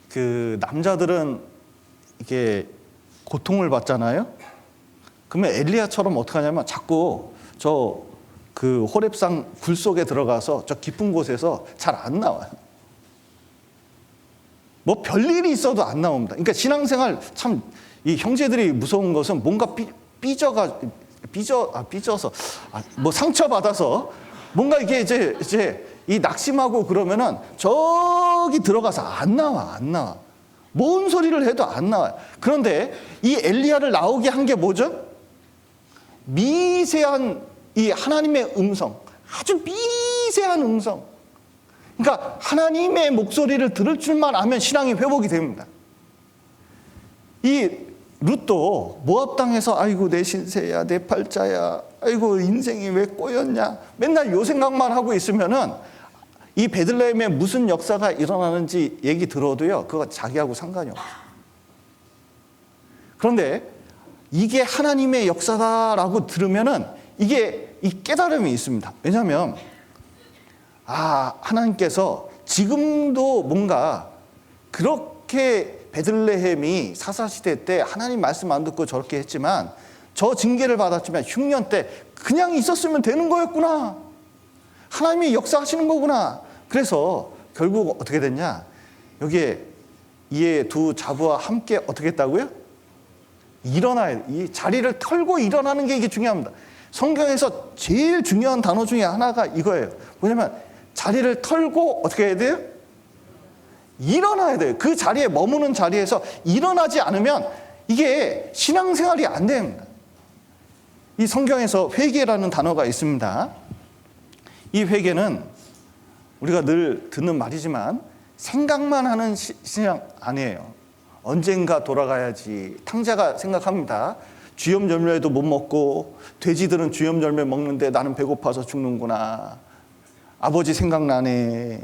그 남자들은 이게 고통을 받잖아요. 그러면 엘리야처럼 어떻게 하냐면 자꾸 그 호렙산 굴 속에 들어가서 저 깊은 곳에서 잘 안 나와요. 뭐 별일이 있어도 안 나옵니다. 그러니까 신앙생활 참, 이 형제들이 무서운 것은 뭔가 삐져서 뭐 상처받아서 뭔가 이게 이제 이 낙심하고 그러면은 저기 들어가서 안 나와. 뭔 소리를 해도 안 나와요. 그런데 이 엘리야를 나오게 한 게 뭐죠? 미세한 이 하나님의 음성, 아주 미세한 음성. 그러니까 하나님의 목소리를 들을 줄만 알면 신앙이 회복이 됩니다. 이 룻도 모압 땅에서 아이고 내 신세야, 내 팔자야, 아이고 인생이 왜 꼬였냐, 맨날 요 생각만 하고 있으면은 이 베들레헴에 무슨 역사가 일어나는지 얘기 들어도요, 그거 자기하고 상관이 없어요. 그런데 이게 하나님의 역사다라고 들으면은 이게 이 깨달음이 있습니다. 왜냐하면 하나님께서 지금도 뭔가 그렇게 베들레헴이 사사시대 때 하나님 말씀 안 듣고 저렇게 했지만, 저 징계를 받았지만 흉년 때 그냥 있었으면 되는 거였구나. 하나님이 역사하시는 거구나. 그래서 결국 어떻게 됐냐? 여기에 이 두 자부와 함께 어떻게 했다고요? 일어나야 돼. 이 자리를 털고 일어나는 게 이게 중요합니다. 성경에서 제일 중요한 단어 중에 하나가 이거예요. 뭐냐면 자리를 털고 어떻게 해야 돼요? 일어나야 돼요. 그 자리에 머무는 자리에서 일어나지 않으면 이게 신앙생활이 안 됩니다. 이 성경에서 회개라는 단어가 있습니다. 이 회개는 우리가 늘 듣는 말이지만 생각만 하는 신앙 아니에요. 언젠가 돌아가야지. 탕자가 생각합니다. 쥐염절매도 못 먹고 돼지들은 쥐염절매 먹는데 나는 배고파서 죽는구나. 아버지 생각나네.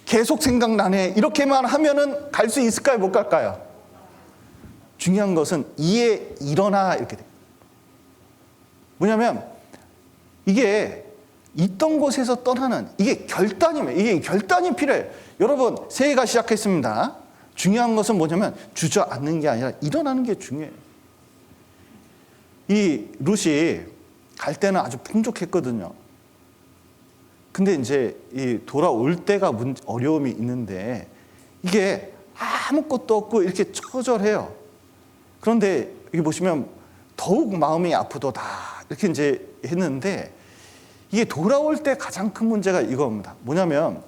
계속 생각나네. 이렇게만 하면은 갈 수 있을까요? 못 갈까요? 중요한 것은 이에 일어나 이렇게 돼요. 뭐냐면 이게 있던 곳에서 떠나는 이게 결단이면 이게 결단이 필요해요. 여러분, 새해가 시작했습니다. 중요한 것은 뭐냐면 주저앉는 게 아니라 일어나는 게 중요해요. 이 룻이 갈 때는 아주 풍족했거든요. 근데 이제 이 돌아올 때가 어려움이 있는데 이게 아무것도 없고 이렇게 처절해요. 그런데 여기 보시면 더욱 마음이 아프도다 이렇게 이제 했는데, 이게 돌아올 때 가장 큰 문제가 이겁니다. 뭐냐면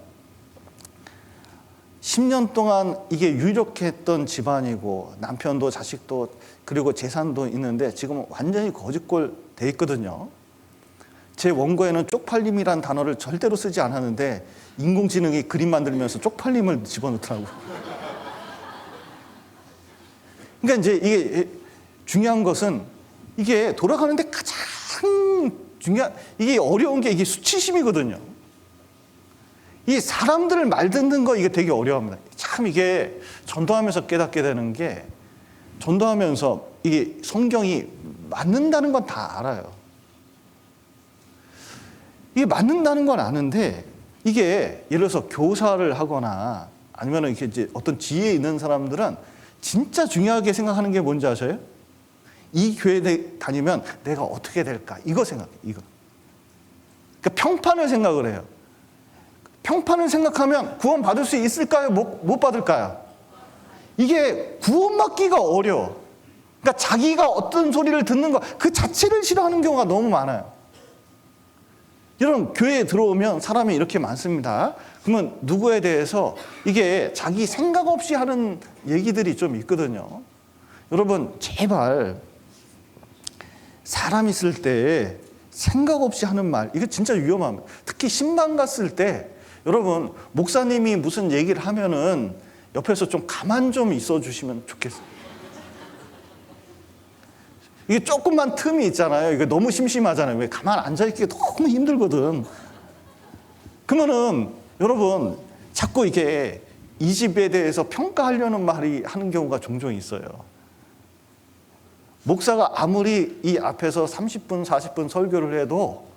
10년 동안 이게 유력했던 집안이고 남편도 자식도 그리고 재산도 있는데 지금은 완전히 거지꼴 돼 있거든요. 제 원고에는 쪽팔림이란 단어를 절대로 쓰지 않았는데 인공지능이 그림 만들면서 쪽팔림을 집어넣더라고요. 그러니까 이제 이게 중요한 것은 이게 돌아가는데 가장 이게 어려운 게 이게 수치심이거든요. 이 사람들을 말 듣는 거 이게 되게 어려워합니다. 참 이게 전도하면서 깨닫게 되는 게 전도하면서 이게 성경이 맞는다는 건 다 알아요. 이게 맞는다는 건 아는데 이게 예를 들어서 교사를 하거나 아니면 이렇게 이제 어떤 지혜 있는 사람들은 진짜 중요하게 생각하는 게 뭔지 아세요? 이 교회 다니면 내가 어떻게 될까? 이거 생각해, 이거. 그러니까 평판을 생각을 해요. 평판을 생각하면 구원 받을 수 있을까요? 못 받을까요? 이게 구원받기가 어려워. 그러니까 자기가 어떤 소리를 듣는 거 그 자체를 싫어하는 경우가 너무 많아요. 여러분, 교회에 들어오면 사람이 이렇게 많습니다. 그러면 누구에 대해서 이게 자기 생각 없이 하는 얘기들이 좀 있거든요. 여러분, 제발 사람 있을 때 생각 없이 하는 말, 이거 진짜 위험합니다. 특히 신방 갔을 때 여러분, 목사님이 무슨 얘기를 하면은 옆에서 좀 가만 좀 있어 주시면 좋겠어요. 이게 조금만 틈이 있잖아요. 이게 너무 심심하잖아요. 왜 가만 앉아있기가 너무 힘들거든. 그러면은 여러분, 자꾸 이게 이 집에 대해서 평가하려는 말이 하는 경우가 종종 있어요. 목사가 아무리 이 앞에서 30분, 40분 설교를 해도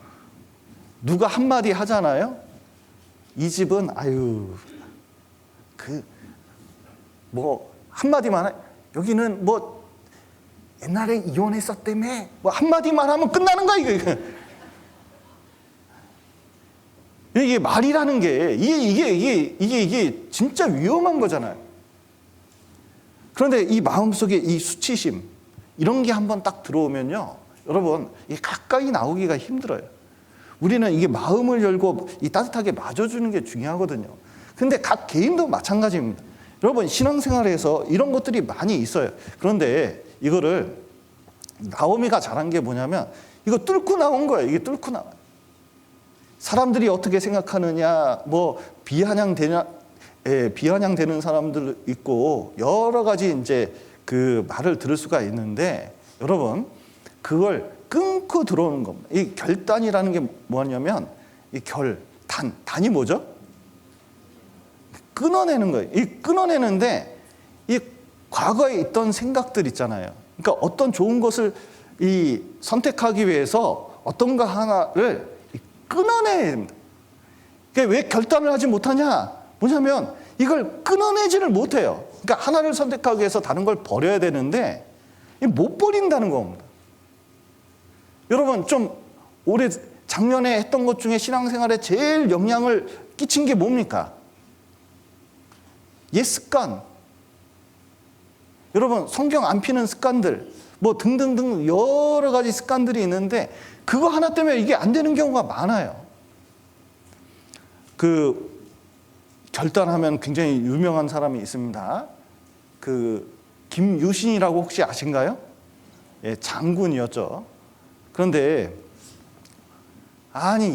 누가 한마디 하잖아요. 이 집은 한마디만 여기는 옛날에 이혼했었다며 한마디만 하면 끝나는 거야 이거. 이게 말이라는 게 이게 진짜 위험한 거잖아요. 그런데 이 마음속에 이 수치심 이런 게 한번 딱 들어오면요, 여러분, 이게 가까이 나오기가 힘들어요. 우리는 이게 마음을 열고 이 따뜻하게 맞아주는 게 중요하거든요. 근데 각 개인도 마찬가지입니다. 여러분, 신앙생활에서 이런 것들이 많이 있어요. 그런데 이거를 나오미가 잘한 게 뭐냐면 이거 뚫고 나온 거예요. 이게 뚫고 나와요. 사람들이 어떻게 생각하느냐, 비아냥되는 사람들 있고 여러 가지 이제 그 말을 들을 수가 있는데 여러분, 그걸 끊고 들어오는 겁니다. 이 결단이라는 게 뭐냐면 이 단이 뭐죠? 끊어내는 거예요. 이 끊어내는데 이 과거에 있던 생각들 있잖아요. 그러니까 어떤 좋은 것을 이 선택하기 위해서 어떤가 하나를 끊어내야 됩니다. 그러니까 왜 결단을 하지 못하냐? 뭐냐면 이걸 끊어내지를 못해요. 그러니까 하나를 선택하기 위해서 다른 걸 버려야 되는데 못 버린다는 겁니다. 여러분, 좀 올해 작년에 했던 것 중에 신앙생활에 제일 영향을 끼친 게 뭡니까? 옛 습관. 여러분, 성경 안 피는 습관들, 등등등 여러 가지 습관들이 있는데 그거 하나 때문에 이게 안 되는 경우가 많아요. 결단하면 굉장히 유명한 사람이 있습니다. 김유신이라고 혹시 아신가요? 예, 장군이었죠. 그런데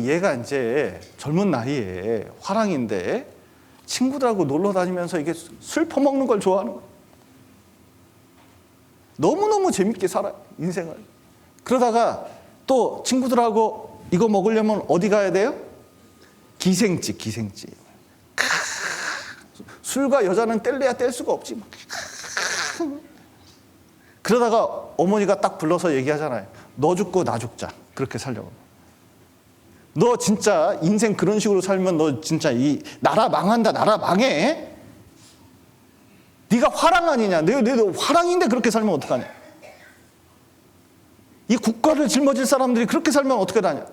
얘가 이제 젊은 나이에 화랑인데 친구들하고 놀러 다니면서 이게 술 퍼먹는 걸 좋아하는 거예요. 너무너무 재밌게 살아요, 인생을. 그러다가 또 친구들하고 이거 먹으려면 어디 가야 돼요? 기생집. 술과 여자는 뗄래야 뗄 수가 없지. 그러다가 어머니가 딱 불러서 얘기하잖아요. 너 죽고 나 죽자. 그렇게 살려고. 너 진짜 인생 그런 식으로 살면 너 진짜 이 나라 망한다. 나라 망해. 네가 화랑 아니냐. 너 화랑인데 그렇게 살면 어떡하냐. 이 국가를 짊어질 사람들이 그렇게 살면 어떻게 다냐.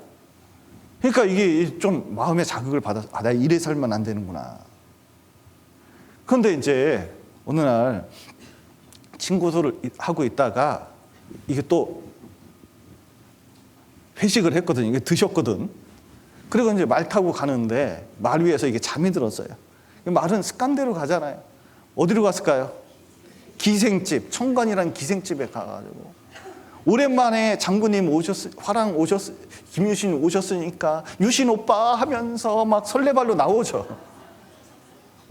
그러니까 이게 좀 마음의 자극을 받아서 나 이래 살면 안 되는구나. 그런데 이제 어느 날 친구들을 하고 있다가 이게 또 회식을 했거든. 이게 드셨거든. 그리고 이제 말 타고 가는데 말 위에서 이게 잠이 들었어요. 말은 습관대로 가잖아요. 어디로 갔을까요? 기생집, 청관이란 기생집에 가가지고 오랜만에 장군님 화랑 김유신 오셨으니까 유신 오빠 하면서 막 설레발로 나오죠.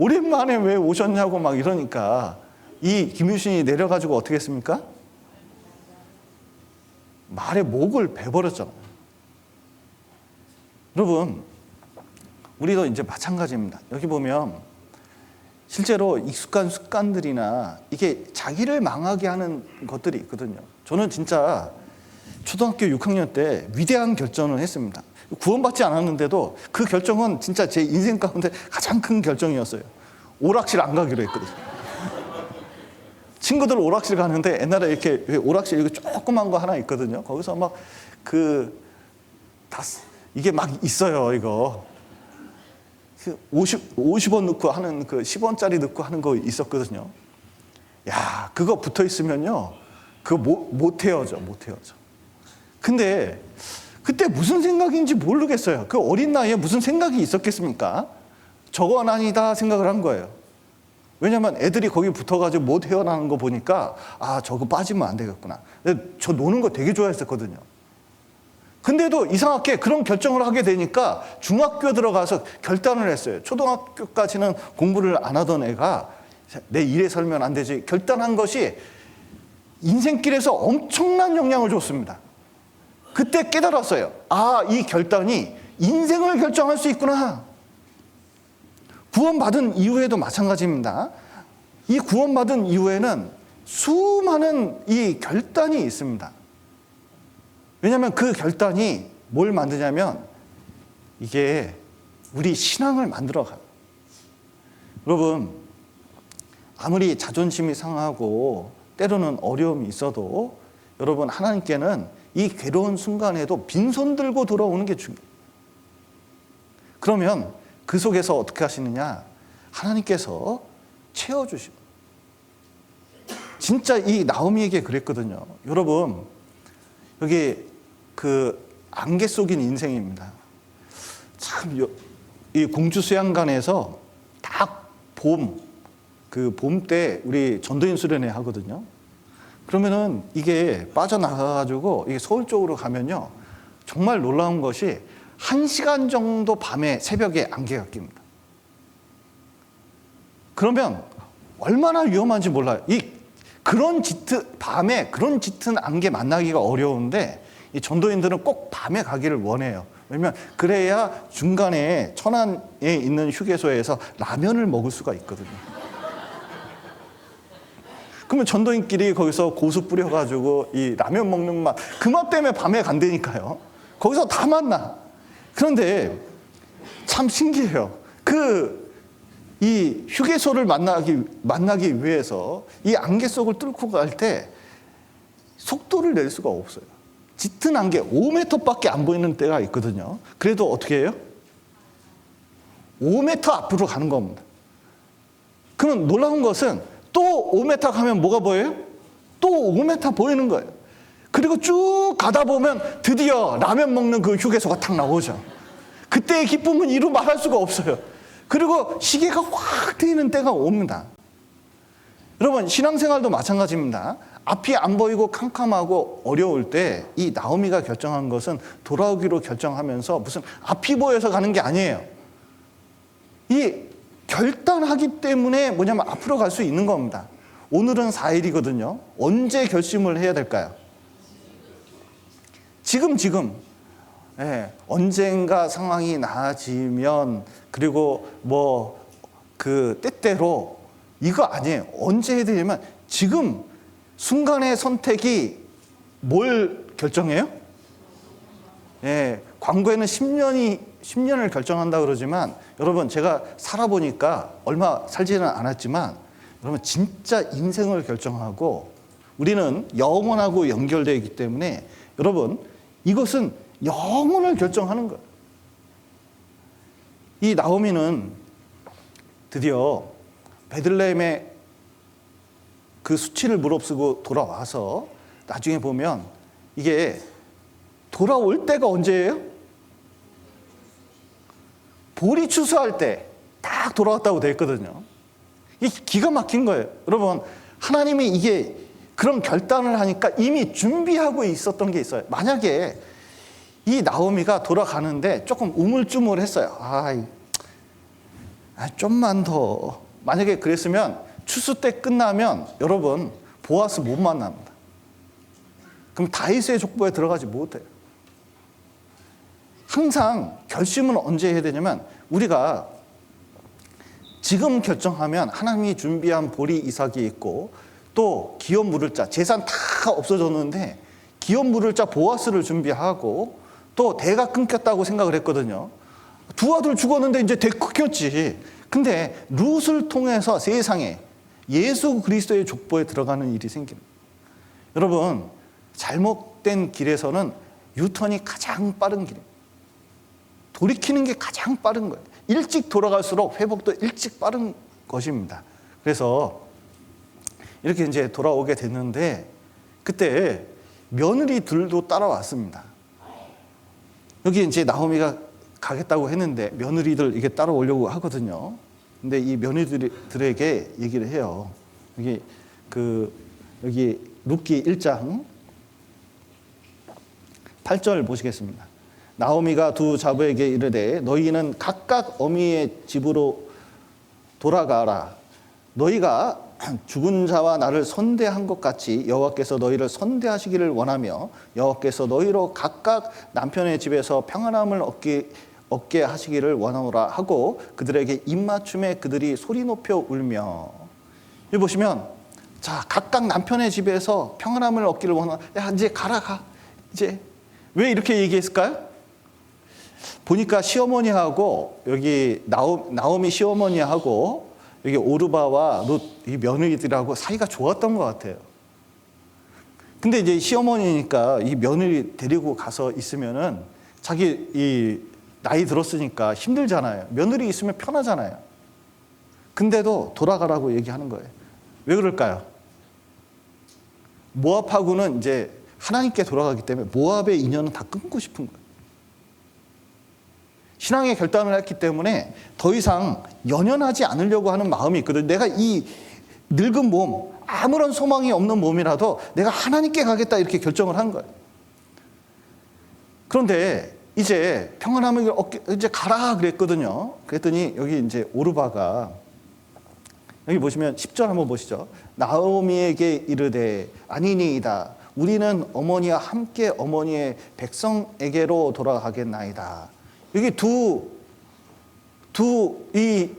오랜만에 왜 오셨냐고 막 이러니까 이 김유신이 내려가지고 어떻게 했습니까? 말에 목을 베버렸잖아요. 여러분, 우리도 이제 마찬가지입니다. 여기 보면 실제로 익숙한 습관들이나 이게 자기를 망하게 하는 것들이 있거든요. 저는 진짜 초등학교 6학년 때 위대한 결정을 했습니다. 구원받지 않았는데도 그 결정은 진짜 제 인생 가운데 가장 큰 결정이었어요. 오락실 안 가기로 했거든요. 친구들 오락실 가는데 옛날에 이렇게 오락실 이거 조그만 거 하나 있거든요. 거기서 막 이게 막 있어요, 이거. 50원 넣고 하는 그 10원짜리 넣고 하는 거 있었거든요. 야, 그거 붙어 있으면요. 그거 못 헤어져. 근데 그때 무슨 생각인지 모르겠어요. 그 어린 나이에 무슨 생각이 있었겠습니까? 저건 아니다 생각을 한 거예요. 왜냐면 애들이 거기 붙어가지고 못 헤어나는 거 보니까 아, 저거 빠지면 안 되겠구나. 저 노는 거 되게 좋아했었거든요. 근데도 이상하게 그런 결정을 하게 되니까 중학교 들어가서 결단을 했어요. 초등학교까지는 공부를 안 하던 애가 내 일에 설면 안 되지. 결단한 것이 인생길에서 엄청난 영향을 줬습니다. 그때 깨달았어요. 아, 이 결단이 인생을 결정할 수 있구나. 구원받은 이후에도 마찬가지입니다. 이 구원받은 이후에는 수많은 이 결단이 있습니다. 왜냐하면 그 결단이 뭘 만드냐면 이게 우리 신앙을 만들어가요. 여러분, 아무리 자존심이 상하고 때로는 어려움이 있어도 여러분, 하나님께는 이 괴로운 순간에도 빈손 들고 돌아오는 게 중요해요. 그러면 그 속에서 어떻게 하시느냐? 하나님께서 채워주시고. 진짜 이 나오미에게 그랬거든요. 여러분, 여기 그 안개 속인 인생입니다. 참, 이 공주 수양관에서 딱 봄 때 우리 전도인 수련회 하거든요. 그러면은 이게 빠져나가가지고 이게 서울 쪽으로 가면요. 정말 놀라운 것이 1시간 정도 밤에 새벽에 안개가 낍니다. 그러면 얼마나 위험한지 몰라요. 밤에 그런 짙은 안개 만나기가 어려운데 이 전도인들은 꼭 밤에 가기를 원해요. 왜냐면 그래야 중간에 천안에 있는 휴게소에서 라면을 먹을 수가 있거든요. 그러면 전도인끼리 거기서 고수 뿌려가지고 이 라면 먹는 맛, 그 맛 때문에 밤에 간다니까요. 거기서 다 만나. 그런데 참 신기해요. 이 휴게소를 만나기 위해서 이 안개 속을 뚫고 갈 때 속도를 낼 수가 없어요. 짙은 안개 5m밖에 안 보이는 때가 있거든요. 그래도 어떻게 해요? 5m 앞으로 가는 겁니다. 그럼 놀라운 것은 또 5m 가면 뭐가 보여요? 또 5m 보이는 거예요. 그리고 쭉 가다 보면 드디어 라면 먹는 그 휴게소가 탁 나오죠. 그때의 기쁨은 이루 말할 수가 없어요. 그리고 시계가 확 트이는 때가 옵니다. 여러분, 신앙생활도 마찬가지입니다. 앞이 안 보이고 캄캄하고 어려울 때 이 나오미가 결정한 것은 돌아오기로 결정하면서 무슨 앞이 보여서 가는 게 아니에요. 이 결단하기 때문에 뭐냐면 앞으로 갈 수 있는 겁니다. 오늘은 4일이거든요. 언제 결심을 해야 될까요? 지금. 예, 언젠가 상황이 나아지면 그리고 그 때때로 이거 아니에요. 언제 해야 되냐면 지금 순간의 선택이 뭘 결정해요? 예, 광고에는 10년을 결정한다 그러지만 여러분, 제가 살아보니까 얼마 살지는 않았지만 여러분, 진짜 인생을 결정하고 우리는 영원하고 연결되어 있기 때문에 여러분, 이것은 영혼을 결정하는 거예요. 이 나오미는 드디어 베들레헴의 그 수치를 무릅쓰고 돌아와서 나중에 보면 이게 돌아올 때가 언제예요? 보리 추수할 때 딱 돌아왔다고 되어 있거든요. 이게 기가 막힌 거예요. 여러분, 하나님이 이게 그런 결단을 하니까 이미 준비하고 있었던 게 있어요. 만약에 이 나오미가 돌아가는데 조금 우물쭈물했어요. 좀만 더. 만약에 그랬으면 추수 때 끝나면 여러분, 보아스 못 만납니다. 그럼 다윗의 족보에 들어가지 못해요. 항상 결심은 언제 해야 되냐면 우리가 지금 결정하면 하나님이 준비한 보리 이삭이 있고 또 기업 물을 자, 재산 다 없어졌는데 기업 물을 자 보아스를 준비하고 또 대가 끊겼다고 생각을 했거든요. 두 아들 죽었는데 이제 대 끊겼지. 근데 룻을 통해서 세상에 예수 그리스도의 족보에 들어가는 일이 생깁니다. 여러분, 잘못된 길에서는 유턴이 가장 빠른 길입니다. 돌이키는 게 가장 빠른 거예요. 일찍 돌아갈수록 회복도 일찍 빠른 것입니다. 그래서 이렇게 이제 돌아오게 됐는데 그때 며느리들도 따라왔습니다. 여기 이제 나오미가 가겠다고 했는데 며느리들 이게 따라오려고 하거든요. 근데 이 며느리들에게 얘기를 해요. 여기 룻기 1장 8절 보시겠습니다. 나오미가 두 자부에게 이르되 너희는 각각 어미의 집으로 돌아가라. 너희가 죽은 자와 나를 선대한 것 같이 여호와께서 너희를 선대하시기를 원하며 여호와께서 너희로 각각 남편의 집에서 평안함을 얻게 하시기를 원하노라 하고 그들에게 입맞춤에 그들이 소리 높여 울며. 여기 보시면 자, 각각 남편의 집에서 평안함을 얻기를 원하노라. 야, 이제 가라 가. 이제 왜 이렇게 얘기했을까요? 보니까 시어머니하고 여기 나오미 시어머니하고 여기 오르바와 룻 이 며느리들하고 사이가 좋았던 것 같아요. 근데 이제 시어머니니까 이 며느리 데리고 가서 있으면은 자기 이 나이 들었으니까 힘들잖아요. 며느리 있으면 편하잖아요. 근데도 돌아가라고 얘기하는 거예요. 왜 그럴까요? 모압하고는 이제 하나님께 돌아가기 때문에 모압의 인연은 다 끊고 싶은 거예요. 신앙의 결단을 했기 때문에 더 이상 연연하지 않으려고 하는 마음이 있거든요. 내가 이 늙은 몸, 아무런 소망이 없는 몸이라도 내가 하나님께 가겠다 이렇게 결정을 한 거예요. 그런데 이제 평안함을 얻게 이제 가라 그랬거든요. 그랬더니 여기 이제 오르바가 여기 보시면 10절 한번 보시죠. 나오미에게 이르되 아니니이다. 우리는 어머니와 함께 어머니의 백성에게로 돌아가겠나이다. 여기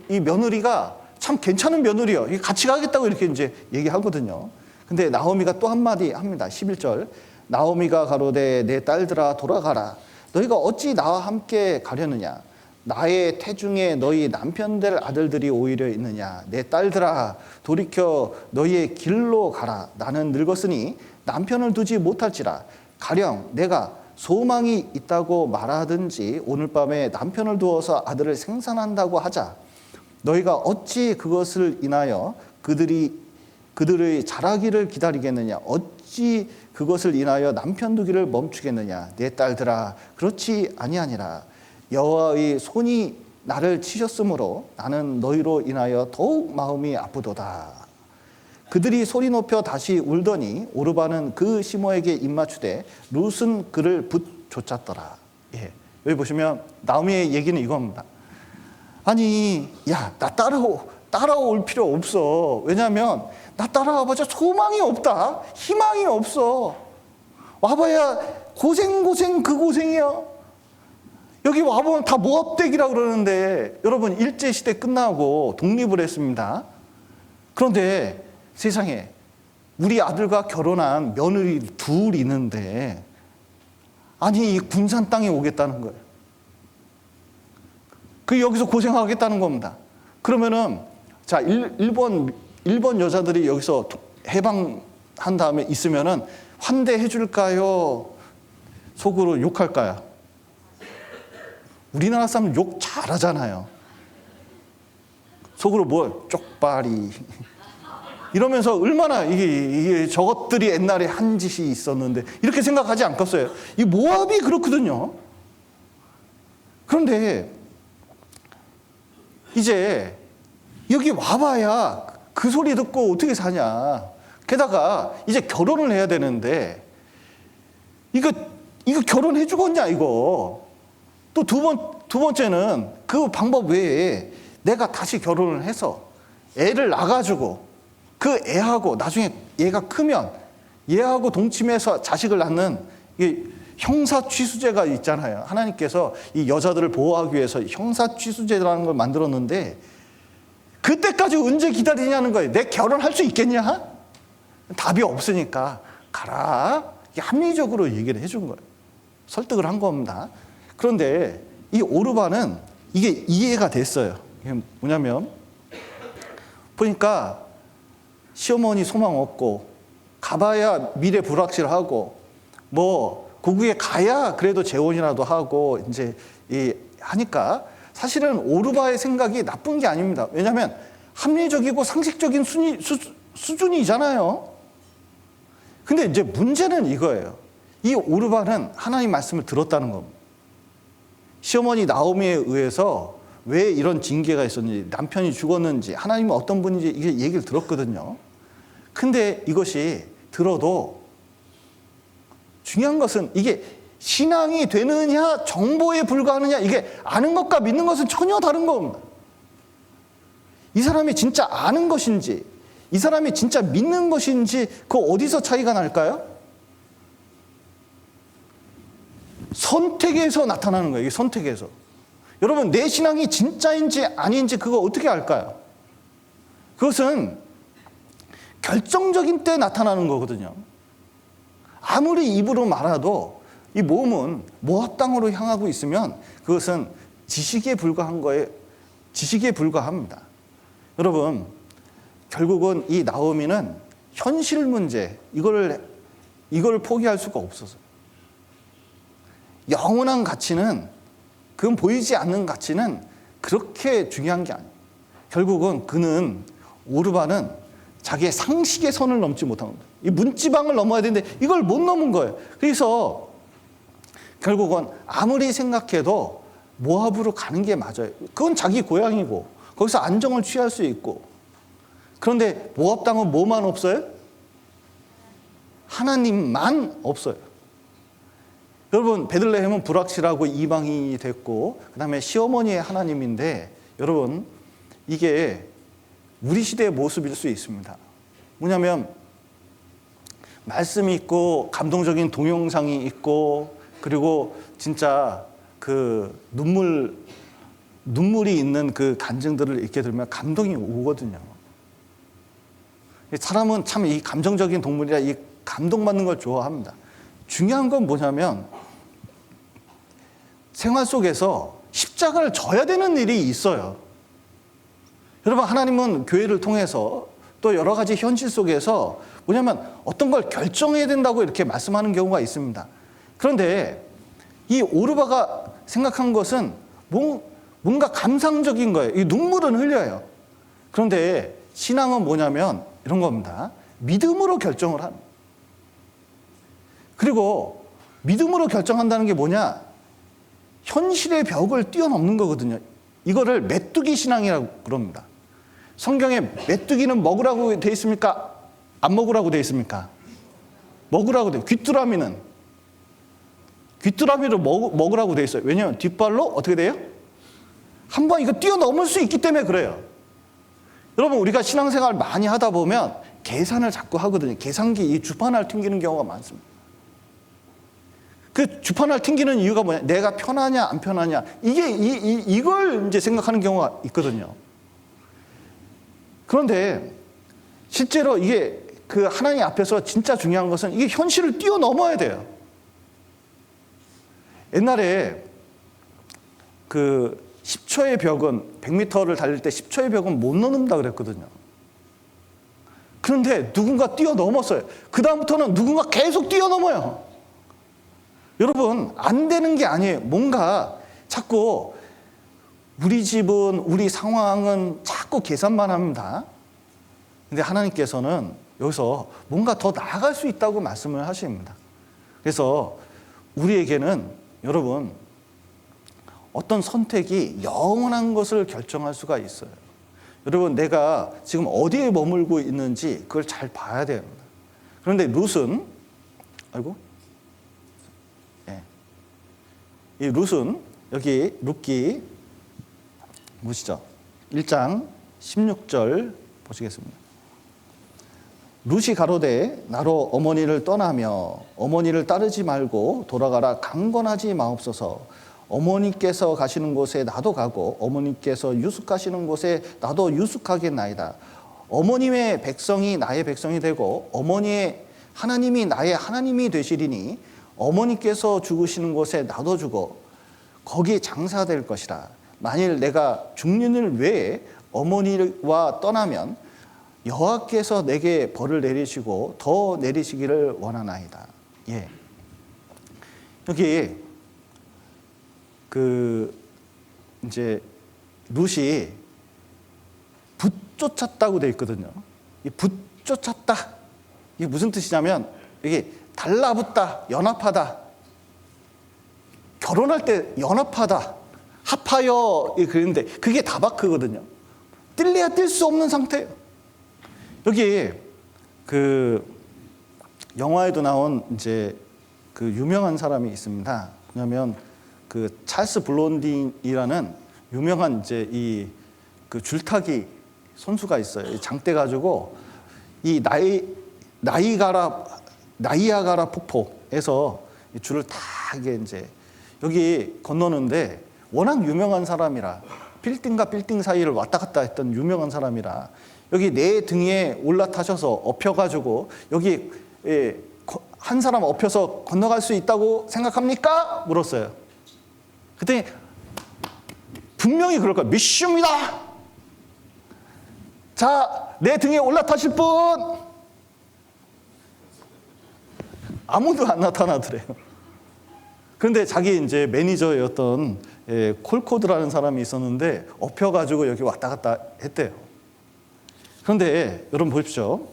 이 며느리가 참 괜찮은 며느리요. 같이 가겠다고 이렇게 이제 얘기하거든요. 근데 나오미가 또 한마디 합니다. 11절. 나오미가 가로되 내 딸들아 돌아가라. 너희가 어찌 나와 함께 가려느냐. 나의 태중에 너희 남편될 아들들이 오히려 있느냐. 내 딸들아 돌이켜 너희의 길로 가라. 나는 늙었으니 남편을 두지 못할지라. 가령 내가 소망이 있다고 말하든지 오늘 밤에 남편을 두어서 아들을 생산한다고 하자. 너희가 어찌 그것을 인하여 그들의 자라기를 기다리겠느냐. 어찌 그것을 인하여 남편 두기를 멈추겠느냐. 내 딸들아 그렇지 아니하니라. 여호와의 손이 나를 치셨으므로 나는 너희로 인하여 더욱 마음이 아프도다. 그들이 소리 높여 다시 울더니 오르바는 그 시모에게 입맞추되 룻은 그를 붙쫓았더라. 예. 여기 보시면 나오미의 얘기는 이겁니다. 아니, 야, 나 따라올 필요 없어. 왜냐하면 나 따라와봐야 소망이 없다. 희망이 없어. 와봐야 고생 그 고생이야. 여기 와보면 다 모압되기라 그러는데 여러분 일제시대 끝나고 독립을 했습니다. 그런데 세상에 우리 아들과 결혼한 며느리 둘 있는데 아니 이 군산 땅에 오겠다는 거예요. 그 여기서 고생하겠다는 겁니다. 그러면은 자 일본 여자들이 여기서 해방한 다음에 있으면은 환대해 줄까요? 속으로 욕할까요? 우리나라 사람 욕 잘하잖아요. 속으로 뭐 쪽발이 이러면서 얼마나 이게 저것들이 옛날에 한 짓이 있었는데 이렇게 생각하지 않겠어요? 이 모압이 그렇거든요. 그런데 이제 여기 와봐야 그 소리 듣고 어떻게 사냐. 게다가 이제 결혼을 해야 되는데 이거 결혼해 주겠냐 이거. 또 두 번째는 그 방법 외에 내가 다시 결혼을 해서 애를 낳아가지고 그 애하고 나중에 얘가 크면 얘하고 동침해서 자식을 낳는 형사취수제가 있잖아요. 하나님께서 이 여자들을 보호하기 위해서 형사취수제라는 걸 만들었는데 그때까지 언제 기다리냐는 거예요. 내 결혼할 수 있겠냐? 답이 없으니까 가라. 합리적으로 얘기를 해준 거예요. 설득을 한 겁니다. 그런데 이 오르반은 이게 이해가 됐어요. 이게 뭐냐면 보니까 시어머니 소망 없고 가봐야 미래 불확실하고 뭐 고국에 가야 그래도 재혼이라도 하고 이제 하니까 사실은 오르바의 생각이 나쁜 게 아닙니다. 왜냐하면 합리적이고 상식적인 수준이잖아요. 근데 이제 문제는 이거예요. 이 오르바는 하나님 말씀을 들었다는 겁니다. 시어머니 나오미에 의해서 왜 이런 징계가 있었는지, 남편이 죽었는지, 하나님은 어떤 분인지 이게 얘기를 들었거든요. 근데 이것이 들어도 중요한 것은 이게 신앙이 되느냐, 정보에 불과하느냐, 이게 아는 것과 믿는 것은 전혀 다른 겁니다. 이 사람이 진짜 아는 것인지, 이 사람이 진짜 믿는 것인지, 그 어디서 차이가 날까요? 선택에서 나타나는 거예요. 이 선택에서. 여러분, 내 신앙이 진짜인지 아닌지 그거 어떻게 알까요? 그것은 결정적인 때 나타나는 거거든요. 아무리 입으로 말해도 이 몸은 모압 땅으로 향하고 있으면 그것은 지식에 불과한 거에 지식에 불과합니다. 여러분, 결국은 이 나오미는 현실 문제 이걸 포기할 수가 없었어요. 영원한 가치는 그건 보이지 않는 가치는 그렇게 중요한 게 아니에요. 결국은 그는 오르반은 자기의 상식의 선을 넘지 못한 겁니다. 이 문지방을 넘어야 되는데 이걸 못 넘은 거예요. 그래서 결국은 아무리 생각해도 모압으로 가는 게 맞아요. 그건 자기 고향이고 거기서 안정을 취할 수 있고. 그런데 모압 땅은 뭐만 없어요? 하나님만 없어요. 여러분, 베들레헴은 불확실하고 이방인이 됐고 그 다음에 시어머니의 하나님인데 여러분, 이게 우리 시대의 모습일 수 있습니다. 뭐냐면 말씀이 있고 감동적인 동영상이 있고 그리고 진짜 그 눈물이 있는 그 간증들을 읽게 되면 감동이 오거든요. 사람은 참 이 감정적인 동물이라 이 감동받는 걸 좋아합니다. 중요한 건 뭐냐면 생활 속에서 십자가를 져야 되는 일이 있어요. 여러분, 하나님은 교회를 통해서 또 여러 가지 현실 속에서 뭐냐면 어떤 걸 결정해야 된다고 이렇게 말씀하는 경우가 있습니다. 그런데 이 오르바가 생각한 것은 뭔가 감상적인 거예요. 이 눈물은 흘려요. 그런데 신앙은 뭐냐면 이런 겁니다. 믿음으로 결정을 합니다. 그리고 믿음으로 결정한다는 게 뭐냐? 현실의 벽을 뛰어넘는 거거든요. 이거를 메뚜기 신앙이라고 그럽니다. 성경에 메뚜기는 먹으라고 돼 있습니까? 안 먹으라고 돼 있습니까? 먹으라고 돼. 귀뚜라미를 먹으라고 돼 있어요. 왜냐하면 뒷발로 어떻게 돼요? 한번 이거 뛰어넘을 수 있기 때문에 그래요. 여러분, 우리가 신앙생활 많이 하다 보면 계산을 자꾸 하거든요. 계산기 이 주판을 튕기는 경우가 많습니다. 그 주판을 튕기는 이유가 뭐냐? 내가 편하냐 안 편하냐, 이걸 이제 생각하는 경우가 있거든요. 그런데 실제로 이게 그 하나님 앞에서 진짜 중요한 것은 이게 현실을 뛰어넘어야 돼요. 옛날에 그 10초의 벽은 100m를 달릴 때 10초의 벽은 못 넘는다 그랬거든요. 그런데 누군가 뛰어넘었어요. 그 다음부터는 누군가 계속 뛰어넘어요. 여러분, 안 되는 게 아니에요. 뭔가 자꾸 우리 집은, 우리 상황은 자꾸 계산만 합니다. 근데 하나님께서는 여기서 뭔가 더 나아갈 수 있다고 말씀을 하십니다. 그래서 우리에게는 여러분, 어떤 선택이 영원한 것을 결정할 수가 있어요. 여러분, 내가 지금 어디에 머물고 있는지 그걸 잘 봐야 됩니다. 그런데 룻은, 이 룻은 여기 룻기 보시죠. 1장 16절 보시겠습니다. 룻이 가로되 나로 어머니를 떠나며 어머니를 따르지 말고 돌아가라 강건하지 마옵소서. 어머니께서 가시는 곳에 나도 가고 어머니께서 유숙하시는 곳에 나도 유숙하겠나이다. 어머님의 백성이 나의 백성이 되고 어머니의 하나님이 나의 하나님이 되시리니 어머니께서 죽으시는 곳에 나도 죽어 거기 장사될 것이라. 만일 내가 죽는 일 외에 어머니와 떠나면 여호와께서 내게 벌을 내리시고 더 내리시기를 원하나이다. 예. 여기 이제 룻이 붙쫓았다고 되어 있거든요. 이 붙쫓았다. 이게 무슨 뜻이냐면 이게 달라붙다, 연합하다. 결혼할 때 연합하다, 합하여 그랬는데 그게 다바크거든요. 뛸래야 뛸 수 없는 상태예요. 여기 영화에도 나온 이제 유명한 사람이 있습니다. 뭐냐면 찰스 블론딘이라는 유명한 이제 줄타기 선수가 있어요. 장대 가지고 이 나이아가라 폭포에서 줄을 다 이게 이제 여기 건너는데 워낙 유명한 사람이라 빌딩과 빌딩 사이를 왔다 갔다 했던 유명한 사람이라 여기 내 등에 올라타셔서 엎혀가지고 여기 한 사람 엎혀서 건너갈 수 있다고 생각합니까? 물었어요. 그랬더니 분명히 그럴 거야. 믿습니다. 자, 내 등에 올라타실 분? 아무도 안 나타나더래요. 그런데 자기 이제 매니저였던 콜코드라는 사람이 있었는데 엎혀가지고 여기 왔다 갔다 했대요. 그런데 여러분 보십시오.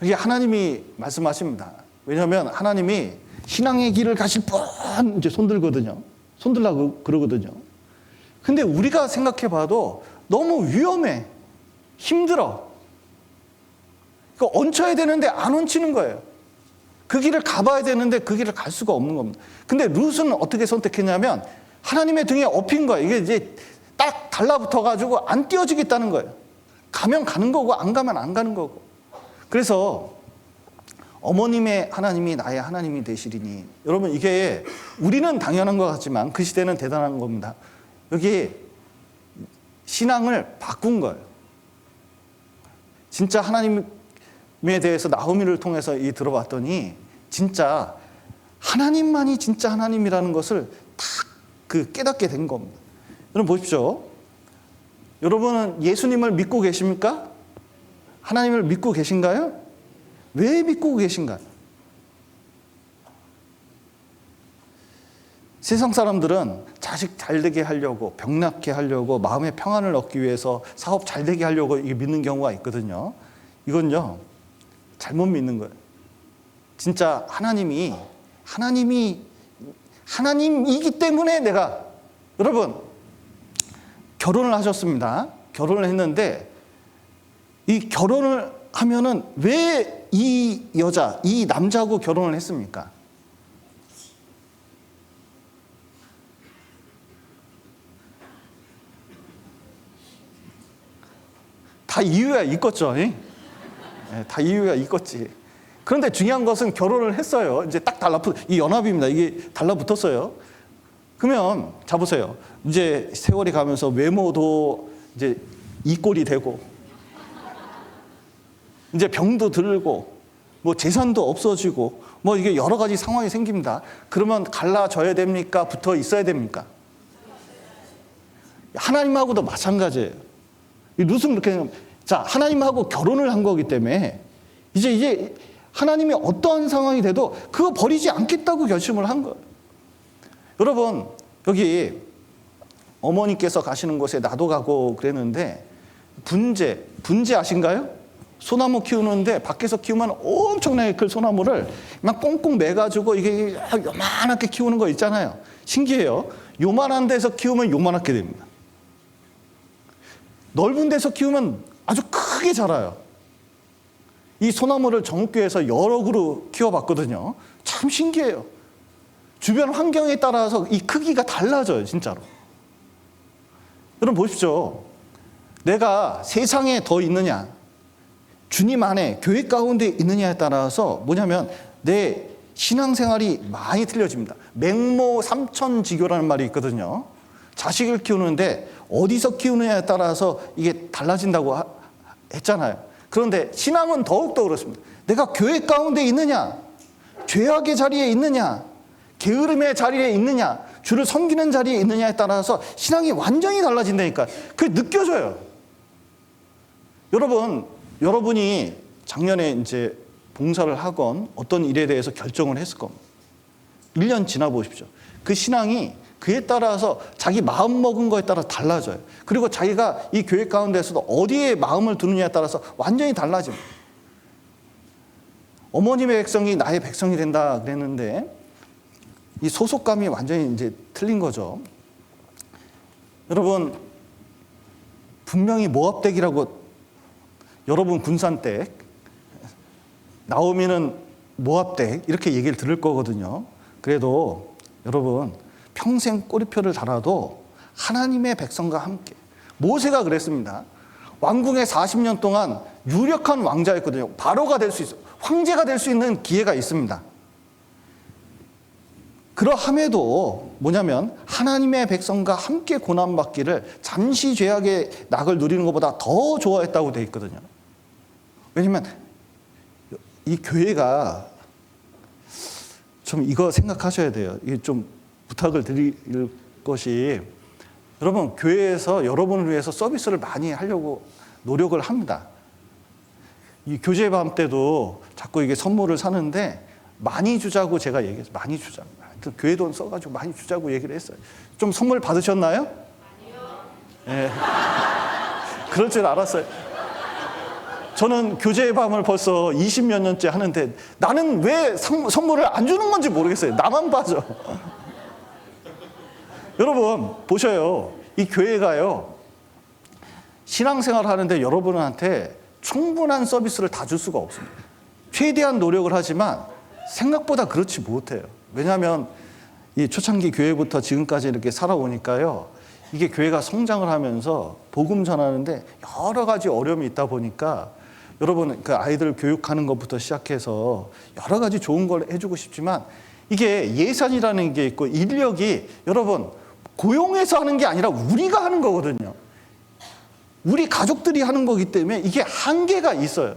여기 하나님이 말씀하십니다. 왜냐하면 하나님이 신앙의 길을 가실 분 이제 손들거든요. 손들라고 그러거든요. 근데 우리가 생각해 봐도 너무 위험해. 힘들어. 그러니까 얹혀야 되는데 안 얹히는 거예요. 그 길을 가봐야 되는데 그 길을 갈 수가 없는 겁니다. 근데 룻은 어떻게 선택했냐면 하나님의 등에 엎인 거예요. 이게 이제 딱 달라붙어가지고 안 띄어지겠다는 거예요. 가면 가는 거고 안 가면 안 가는 거고. 그래서 어머님의 하나님이 나의 하나님이 되시리니. 여러분 이게 우리는 당연한 것 같지만 그 시대는 대단한 겁니다. 여기 신앙을 바꾼 거예요. 진짜 하나님에 대해서 나오미를 통해서 들어봤더니 진짜 하나님만이 진짜 하나님이라는 것을 딱 깨닫게 된 겁니다. 여러분 보십시오. 여러분은 예수님을 믿고 계십니까? 하나님을 믿고 계신가요? 왜 믿고 계신가요? 세상 사람들은 자식 잘 되게 하려고, 병 낫게 하려고, 마음의 평안을 얻기 위해서 사업 잘 되게 하려고 이게 믿는 경우가 있거든요. 이건요, 잘못 믿는 거예요. 진짜 하나님이기 때문에 내가, 여러분, 결혼을 하셨습니다. 결혼을 했는데, 이 결혼을 하면은 왜 이 여자, 이 남자하고 결혼을 했습니까? 다 이유가 있겠죠. 다 이유가 있겠지. 그런데 중요한 것은 결혼을 했어요. 이제 딱 이 연합입니다. 이게 달라붙었어요. 그러면 자 보세요. 이제 세월이 가면서 외모도 이제 이꼴이 되고, 이제 병도 들고, 뭐 재산도 없어지고, 뭐 이게 여러 가지 상황이 생깁니다. 그러면 갈라져야 됩니까? 붙어 있어야 됩니까? 하나님하고도 마찬가지예요. 이 룻은 그렇게, 자, 하나님하고 결혼을 한 거기 때문에 이제 하나님이 어떠한 상황이 돼도 그거 버리지 않겠다고 결심을 한 거예요. 여러분, 여기 어머니께서 가시는 곳에 나도 가고 그랬는데 분재 아신가요? 소나무 키우는데 밖에서 키우면 엄청나게 큰 소나무를 막 꽁꽁 매가지고 이게 요만하게 키우는 거 있잖아요. 신기해요. 요만한 데서 키우면 요만하게 됩니다. 넓은 데서 키우면 아주 크게 자라요. 이 소나무를 정읍교에서 여러 그루 키워봤거든요. 참 신기해요. 주변 환경에 따라서 이 크기가 달라져요, 진짜로. 여러분 보십시오. 내가 세상에 더 있느냐, 주님 안에 교회 가운데 있느냐에 따라서 뭐냐면 내 신앙생활이 많이 틀려집니다. 맹모 삼천지교라는 말이 있거든요. 자식을 키우는데 어디서 키우느냐에 따라서 이게 달라진다고 했잖아요. 그런데 신앙은 더욱더 그렇습니다. 내가 교회 가운데 있느냐, 죄악의 자리에 있느냐, 게으름의 자리에 있느냐, 주를 섬기는 자리에 있느냐에 따라서 신앙이 완전히 달라진다니까. 그게 느껴져요. 여러분이 작년에 이제 봉사를 하건 어떤 일에 대해서 결정을 했을 겁니다. 1년 지나 보십시오. 그 신앙이 그에 따라서 자기 마음 먹은 거에 따라 달라져요. 그리고 자기가 이 교회 가운데서도 어디에 마음을 두느냐에 따라서 완전히 달라집니다. 어머님의 백성이 나의 백성이 된다 그랬는데 이 소속감이 완전히 이제 틀린 거죠. 여러분, 분명히 모압댁이라고 여러분 군산댁, 나오미는 모압댁 이렇게 얘기를 들을 거거든요. 그래도 여러분 평생 꼬리표를 달아도 하나님의 백성과 함께, 모세가 그랬습니다. 왕궁에 40년 동안 유력한 왕자였거든요. 바로가 될 수 있어요. 황제가 될 수 있는 기회가 있습니다. 그러함에도 뭐냐면 하나님의 백성과 함께 고난받기를 잠시 죄악의 낙을 누리는 것보다 더 좋아했다고 되어 있거든요. 왜냐하면 이 교회가 좀 이거 생각하셔야 돼요. 이게 좀 부탁을 드릴 것이, 여러분 교회에서 여러분을 위해서 서비스를 많이 하려고 노력을 합니다. 이 교제밤 때도 자꾸 이게 선물을 사는데 많이 주자고 제가 얘기했어요. 많이 주자고. 교회 돈 써가지고 많이 주자고 얘기를 했어요. 좀 선물 받으셨나요? 아니요. 네. 그럴 줄 알았어요. 저는 교제의 밤을 벌써 20몇 년째 하는데 나는 왜 선물을 안 주는 건지 모르겠어요. 나만 빠져. 여러분 보셔요. 이 교회가요, 신앙생활 하는데 여러분한테 충분한 서비스를 다 줄 수가 없습니다. 최대한 노력을 하지만 생각보다 그렇지 못해요. 왜냐하면 이 초창기 교회부터 지금까지 이렇게 살아오니까요, 이게 교회가 성장을 하면서 복음 전하는데 여러 가지 어려움이 있다 보니까 여러분 그 아이들 교육하는 것부터 시작해서 여러 가지 좋은 걸 해주고 싶지만 이게 예산이라는 게 있고 인력이 여러분 고용해서 하는 게 아니라 우리가 하는 거거든요. 우리 가족들이 하는 거기 때문에 이게 한계가 있어요.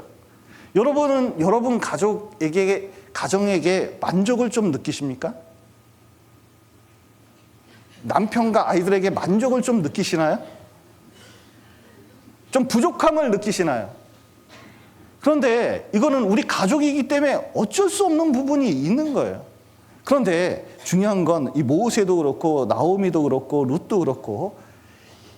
여러분은 여러분 가정에게 만족을 좀 느끼십니까? 남편과 아이들에게 만족을 좀 느끼시나요? 좀 부족함을 느끼시나요? 그런데 이거는 우리 가족이기 때문에 어쩔 수 없는 부분이 있는 거예요. 그런데 중요한 건 이 모세도 그렇고 나오미도 그렇고 룻도 그렇고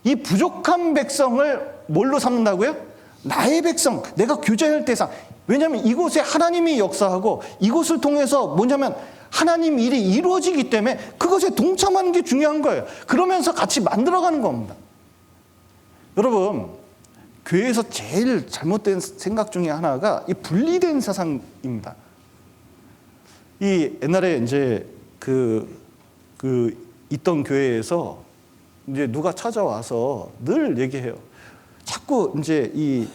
이 부족한 백성을 뭘로 삼는다고요? 나의 백성, 내가 교제할 대상. 왜냐하면 이곳에 하나님이 역사하고 이곳을 통해서 뭐냐면 하나님 일이 이루어지기 때문에 그것에 동참하는 게 중요한 거예요. 그러면서 같이 만들어가는 겁니다. 여러분, 교회에서 제일 잘못된 생각 중에 하나가 이 분리된 사상입니다. 이 옛날에 이제 있던 교회에서 이제 누가 찾아와서 늘 얘기해요. 자꾸 이제 이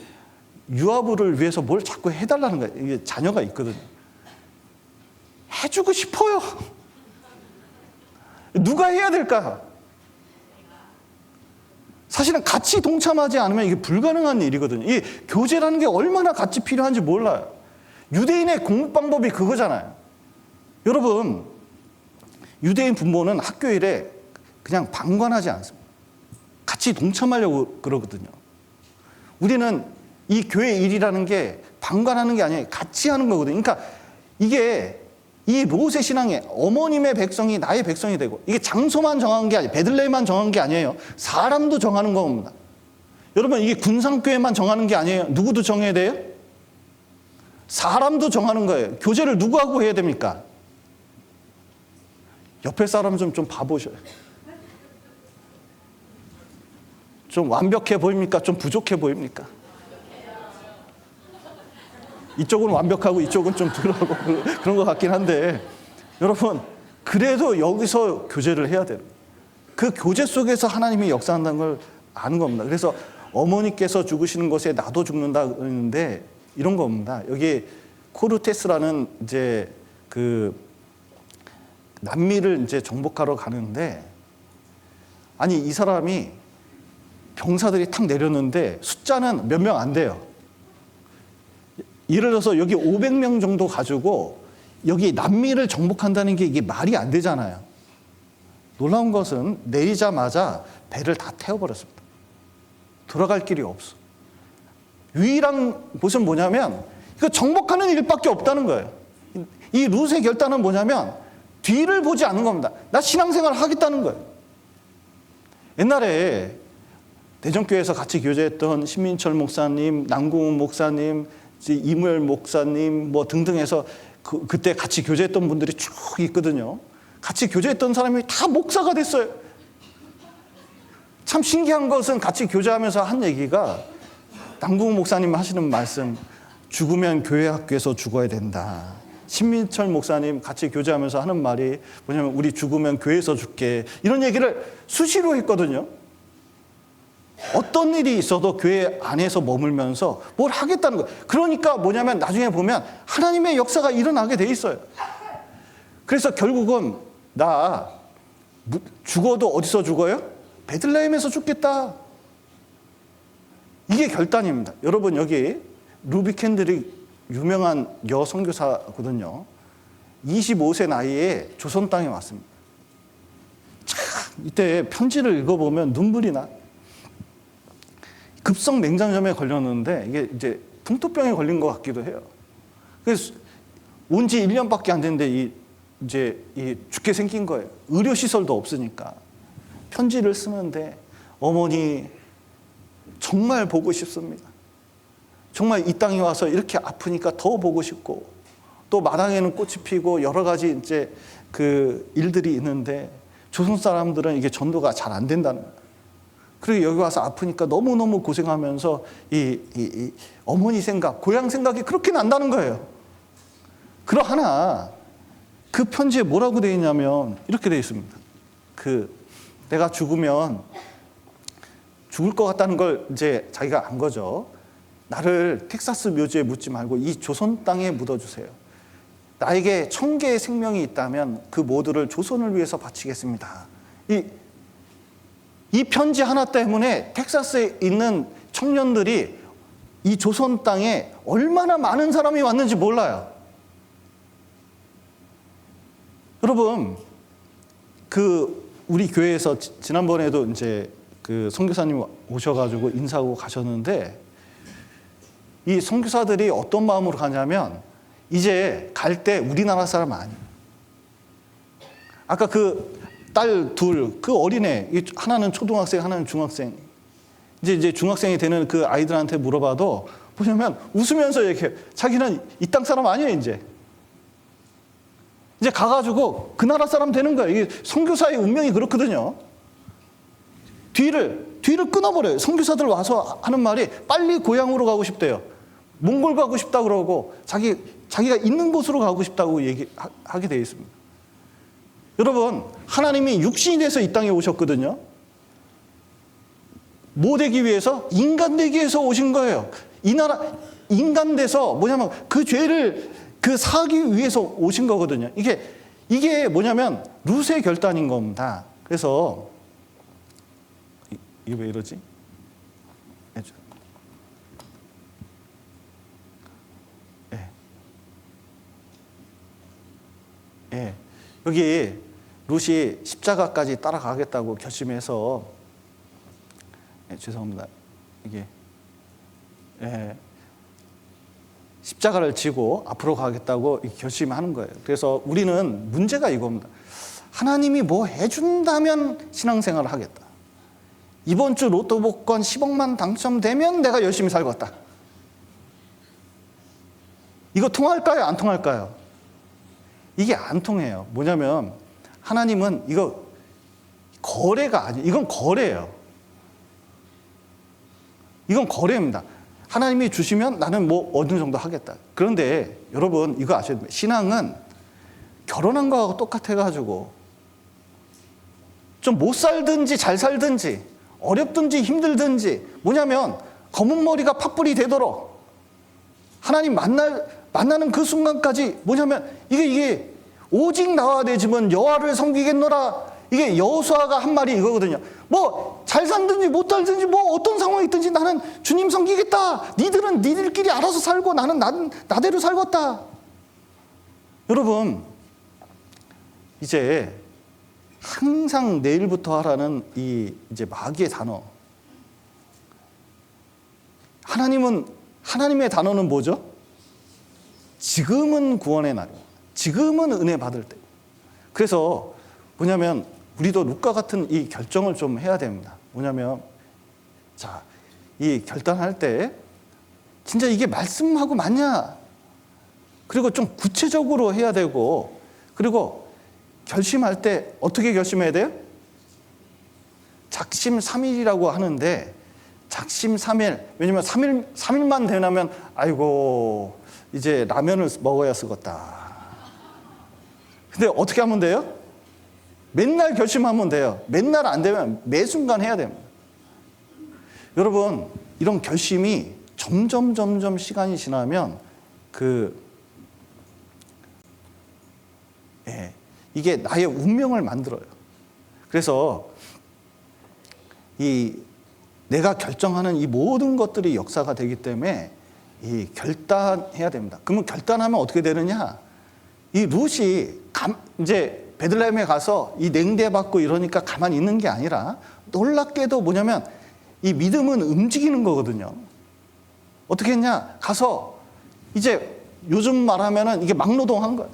유아부를 위해서 뭘 자꾸 해달라는 거예요. 이게 자녀가 있거든요. 해주고 싶어요. 누가 해야 될까? 사실은 같이 동참하지 않으면 이게 불가능한 일이거든요. 이 교제라는 게 얼마나 같이 필요한지 몰라요. 유대인의 공부 방법이 그거잖아요. 여러분, 유대인 부모는 학교 일에 그냥 방관하지 않습니다. 같이 동참하려고 그러거든요. 우리는 이 교회 일이라는 게 방관하는 게 아니에요. 같이 하는 거거든요. 그러니까 이게 이 모세 신앙에 어머님의 백성이 나의 백성이 되고, 이게 장소만 정한 게 아니에요. 베들레헴만 정한 게 아니에요. 사람도 정하는 겁니다. 여러분, 이게 군산교회만 정하는 게 아니에요. 누구도 정해야 돼요? 사람도 정하는 거예요. 교제를 누구하고 해야 됩니까? 옆에 사람 좀 봐보셔요. 좀 완벽해 보입니까? 좀 부족해 보입니까? 이쪽은 완벽하고 이쪽은 좀 덜하고 그런 것 같긴 한데, 여러분 그래도 여기서 교제를 해야 돼요. 그 교제 속에서 하나님이 역사한다는 걸 아는 겁니다. 그래서 어머니께서 죽으시는 것에 나도 죽는다 그러는데 이런 겁니다. 여기 코르테스라는 이제 그 남미를 이제 정복하러 가는데, 아니 이 사람이 병사들이 탁 내렸는데 숫자는 몇 명 안 돼요. 예를 들어서 여기 500명 정도 가지고 여기 남미를 정복한다는 게 이게 말이 안 되잖아요. 놀라운 것은 내리자마자 배를 다 태워버렸습니다. 돌아갈 길이 없어. 유일한 곳은 뭐냐면 이거 정복하는 일밖에 없다는 거예요. 이 룻의 결단은 뭐냐면 뒤를 보지 않는 겁니다. 나 신앙생활을 하겠다는 거예요. 옛날에 대전교회에서 같이 교제했던 신민철 목사님, 남궁훈 목사님, 이무열 목사님 뭐 등등 해서 그때 같이 교제했던 분들이 쭉 있거든요. 같이 교제했던 사람이 다 목사가 됐어요. 참 신기한 것은 같이 교제하면서 한 얘기가, 남궁훈 목사님 하시는 말씀, 죽으면 교회 학교에서 죽어야 된다. 신민철 목사님 같이 교제하면서 하는 말이 뭐냐면 우리 죽으면 교회에서 죽게, 이런 얘기를 수시로 했거든요. 어떤 일이 있어도 교회 안에서 머물면서 뭘 하겠다는 거예요. 그러니까 뭐냐면 나중에 보면 하나님의 역사가 일어나게 돼 있어요. 그래서 결국은 나 죽어도 어디서 죽어요? 베들레헴에서 죽겠다. 이게 결단입니다. 여러분 여기 루비 캔들이 유명한 여선교사거든요. 25세 나이에 조선 땅에 왔습니다. 참 이때 편지를 읽어보면 눈물이 나. 급성 맹장염에 걸렸는데 이게 이제 풍토병에 걸린 것 같기도 해요. 그래서 온 지 1년밖에 안 됐는데 이제 죽게 생긴 거예요. 의료 시설도 없으니까. 편지를 쓰는데 어머니 정말 보고 싶습니다. 정말 이 땅에 와서 이렇게 아프니까 더 보고 싶고, 또 마당에는 꽃이 피고 여러 가지 이제 그 일들이 있는데 조선 사람들은 이게 전도가 잘 안 된다는 거예요. 그리고 여기 와서 아프니까 너무너무 고생하면서 이 어머니 생각, 고향 생각이 그렇게 난다는 거예요. 그러나 그 편지에 뭐라고 되어 있냐면 이렇게 되어 있습니다. 내가 죽으면 죽을 것 같다는 걸 이제 자기가 안 거죠. 나를 텍사스 묘지에 묻지 말고 이 조선 땅에 묻어주세요. 나에게 1000개의 생명이 있다면 그 모두를 조선을 위해서 바치겠습니다. 이 편지 하나 때문에 텍사스에 있는 청년들이 이 조선 땅에 얼마나 많은 사람이 왔는지 몰라요. 여러분, 우리 교회에서 지난번에도 이제 그 선교사님 오셔가지고 인사하고 가셨는데, 이 선교사들이 어떤 마음으로 가냐면 이제 갈 때 우리나라 사람 아니에요. 아까 그 딸 둘, 그 어린애, 하나는 초등학생, 하나는 중학생. 이제 중학생이 되는 그 아이들한테 물어봐도 뭐냐면 웃으면서 얘기해요. 자기는 이 땅 사람 아니에요, 이제 가가지고 그 나라 사람 되는 거예요. 이게 선교사의 운명이 그렇거든요. 뒤를 끊어버려요. 선교사들 와서 하는 말이 빨리 고향으로 가고 싶대요. 몽골 가고 싶다 그러고 자기가 있는 곳으로 가고 싶다고 얘기하게 되어 있습니다. 여러분, 하나님이 육신이 돼서 이 땅에 오셨거든요. 뭐 되기 위해서? 인간 되기 위해서 오신 거예요. 이 나라 인간 돼서 뭐냐면 그 죄를 사기 위해서 오신 거거든요. 이게 뭐냐면 룻의 결단인 겁니다. 그래서 이게 왜 이러지? 예. 여기 룻이 십자가까지 따라가겠다고 결심해서, 죄송합니다. 이게 십자가를 지고 앞으로 가겠다고 결심하는 거예요. 그래서 우리는 문제가 이겁니다. 하나님이 뭐 해준다면 신앙생활을 하겠다. 이번 주 로또 복권 10억만 당첨되면 내가 열심히 살겠다. 이거 통할까요? 안 통할까요? 이게 안 통해요. 뭐냐면 하나님은 이거 거래가 아니에요. 이건 거래예요. 이건 거래입니다. 하나님이 주시면 나는 뭐 어느 정도 하겠다. 그런데 여러분 이거 아셔야 됩니다. 신앙은 결혼한 거하고 똑같아가지고 좀 못 살든지 잘 살든지 어렵든지 힘들든지 뭐냐면 검은 머리가 팥불이 되도록 하나님 만나는 그 순간까지 뭐냐면 이게 오직 나와 내 집은 여호와를 섬기겠노라. 이게 여호수아가 한 말이 이거거든요. 뭐 잘 살든지 못 살든지 뭐 어떤 상황이 있든지 나는 주님 섬기겠다. 니들은 니들끼리 알아서 살고 나는 나대로 살겠다. 여러분, 이제 항상 내일부터 하라는 이제 마귀의 단어. 하나님의 단어는 뭐죠? 지금은 구원의 날이고, 지금은 은혜 받을 때. 그래서 뭐냐면 우리도 룻과 같은 이 결정을 좀 해야 됩니다. 뭐냐면 자, 이 결단할 때 진짜 이게 말씀하고 맞냐? 그리고 좀 구체적으로 해야 되고, 그리고 결심할 때 어떻게 결심해야 돼요? 작심삼일이라고 하는데 작심삼일, 왜냐면 3일만 되면 아이고 이제 라면을 먹어야 쓰겠다. 근데 어떻게 하면 돼요? 맨날 결심하면 돼요. 맨날 안 되면 매 순간 해야 됩니다. 여러분, 이런 결심이 점점 시간이 지나면 이게 나의 운명을 만들어요. 그래서 내가 결정하는 이 모든 것들이 역사가 되기 때문에 이 결단해야 됩니다. 그러면 결단하면 어떻게 되느냐? 이 룻이 이제 베들레헴에 가서 이 냉대 받고 이러니까 가만히 있는 게 아니라 놀랍게도 뭐냐면 이 믿음은 움직이는 거거든요. 어떻게 했냐? 가서 이제 요즘 말하면은 이게 막노동한 거예요.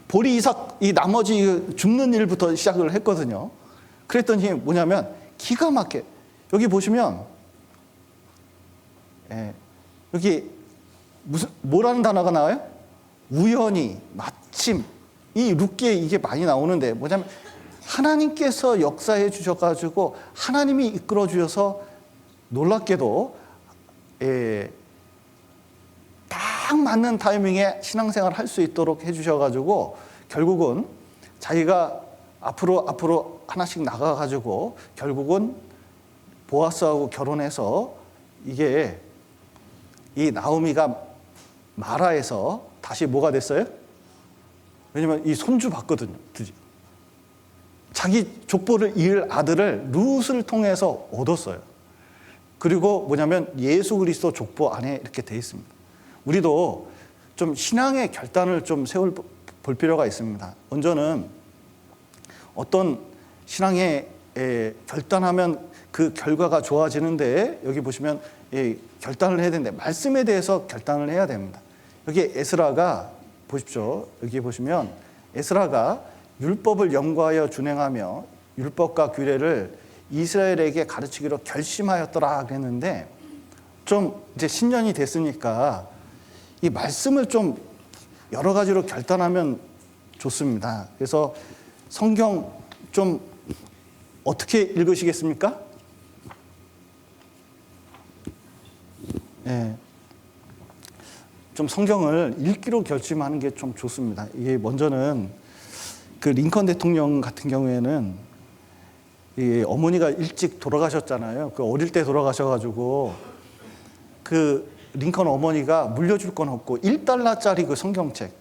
보리 이삭 이 나머지 줍는 일부터 시작을 했거든요. 그랬더니 뭐냐면 기가 막혀. 여기 보시면 여기 뭐라는 단어가 나와요? 우연히, 마침. 이 룻기에 이게 많이 나오는데 뭐냐면 하나님께서 역사해 주셔가지고 하나님이 이끌어 주셔서 놀랍게도 딱 맞는 타이밍에 신앙생활을 할 수 있도록 해주셔가지고 결국은 자기가 앞으로 하나씩 나가가지고 결국은 보아스하고 결혼해서 이게 이 나오미가 마라에서 다시 뭐가 됐어요? 왜냐면 이 손주 봤거든요. 드디어. 자기 족보를 이을 아들을 룻을 통해서 얻었어요. 그리고 뭐냐면 예수 그리스도 족보 안에 이렇게 돼 있습니다. 우리도 좀 신앙의 결단을 좀 볼 필요가 있습니다. 먼저는 어떤 신앙에 결단하면 그 결과가 좋아지는데 여기 보시면 결단을 해야 되는데 말씀에 대해서 결단을 해야 됩니다. 여기 에스라가 보십시오. 여기 보시면 에스라가 율법을 연구하여 준행하며 율법과 규례를 이스라엘에게 가르치기로 결심하였더라 그랬는데 좀 이제 신년이 됐으니까 이 말씀을 좀 여러 가지로 결단하면 좋습니다. 그래서 성경 좀 어떻게 읽으시겠습니까? 좀 성경을 읽기로 결심하는 게 좀 좋습니다. 이게 먼저는 그 링컨 대통령 같은 경우에는 이 어머니가 일찍 돌아가셨잖아요. 그 어릴 때 돌아가셔가지고 그 링컨 어머니가 물려줄 건 없고 $1짜리 그 성경책,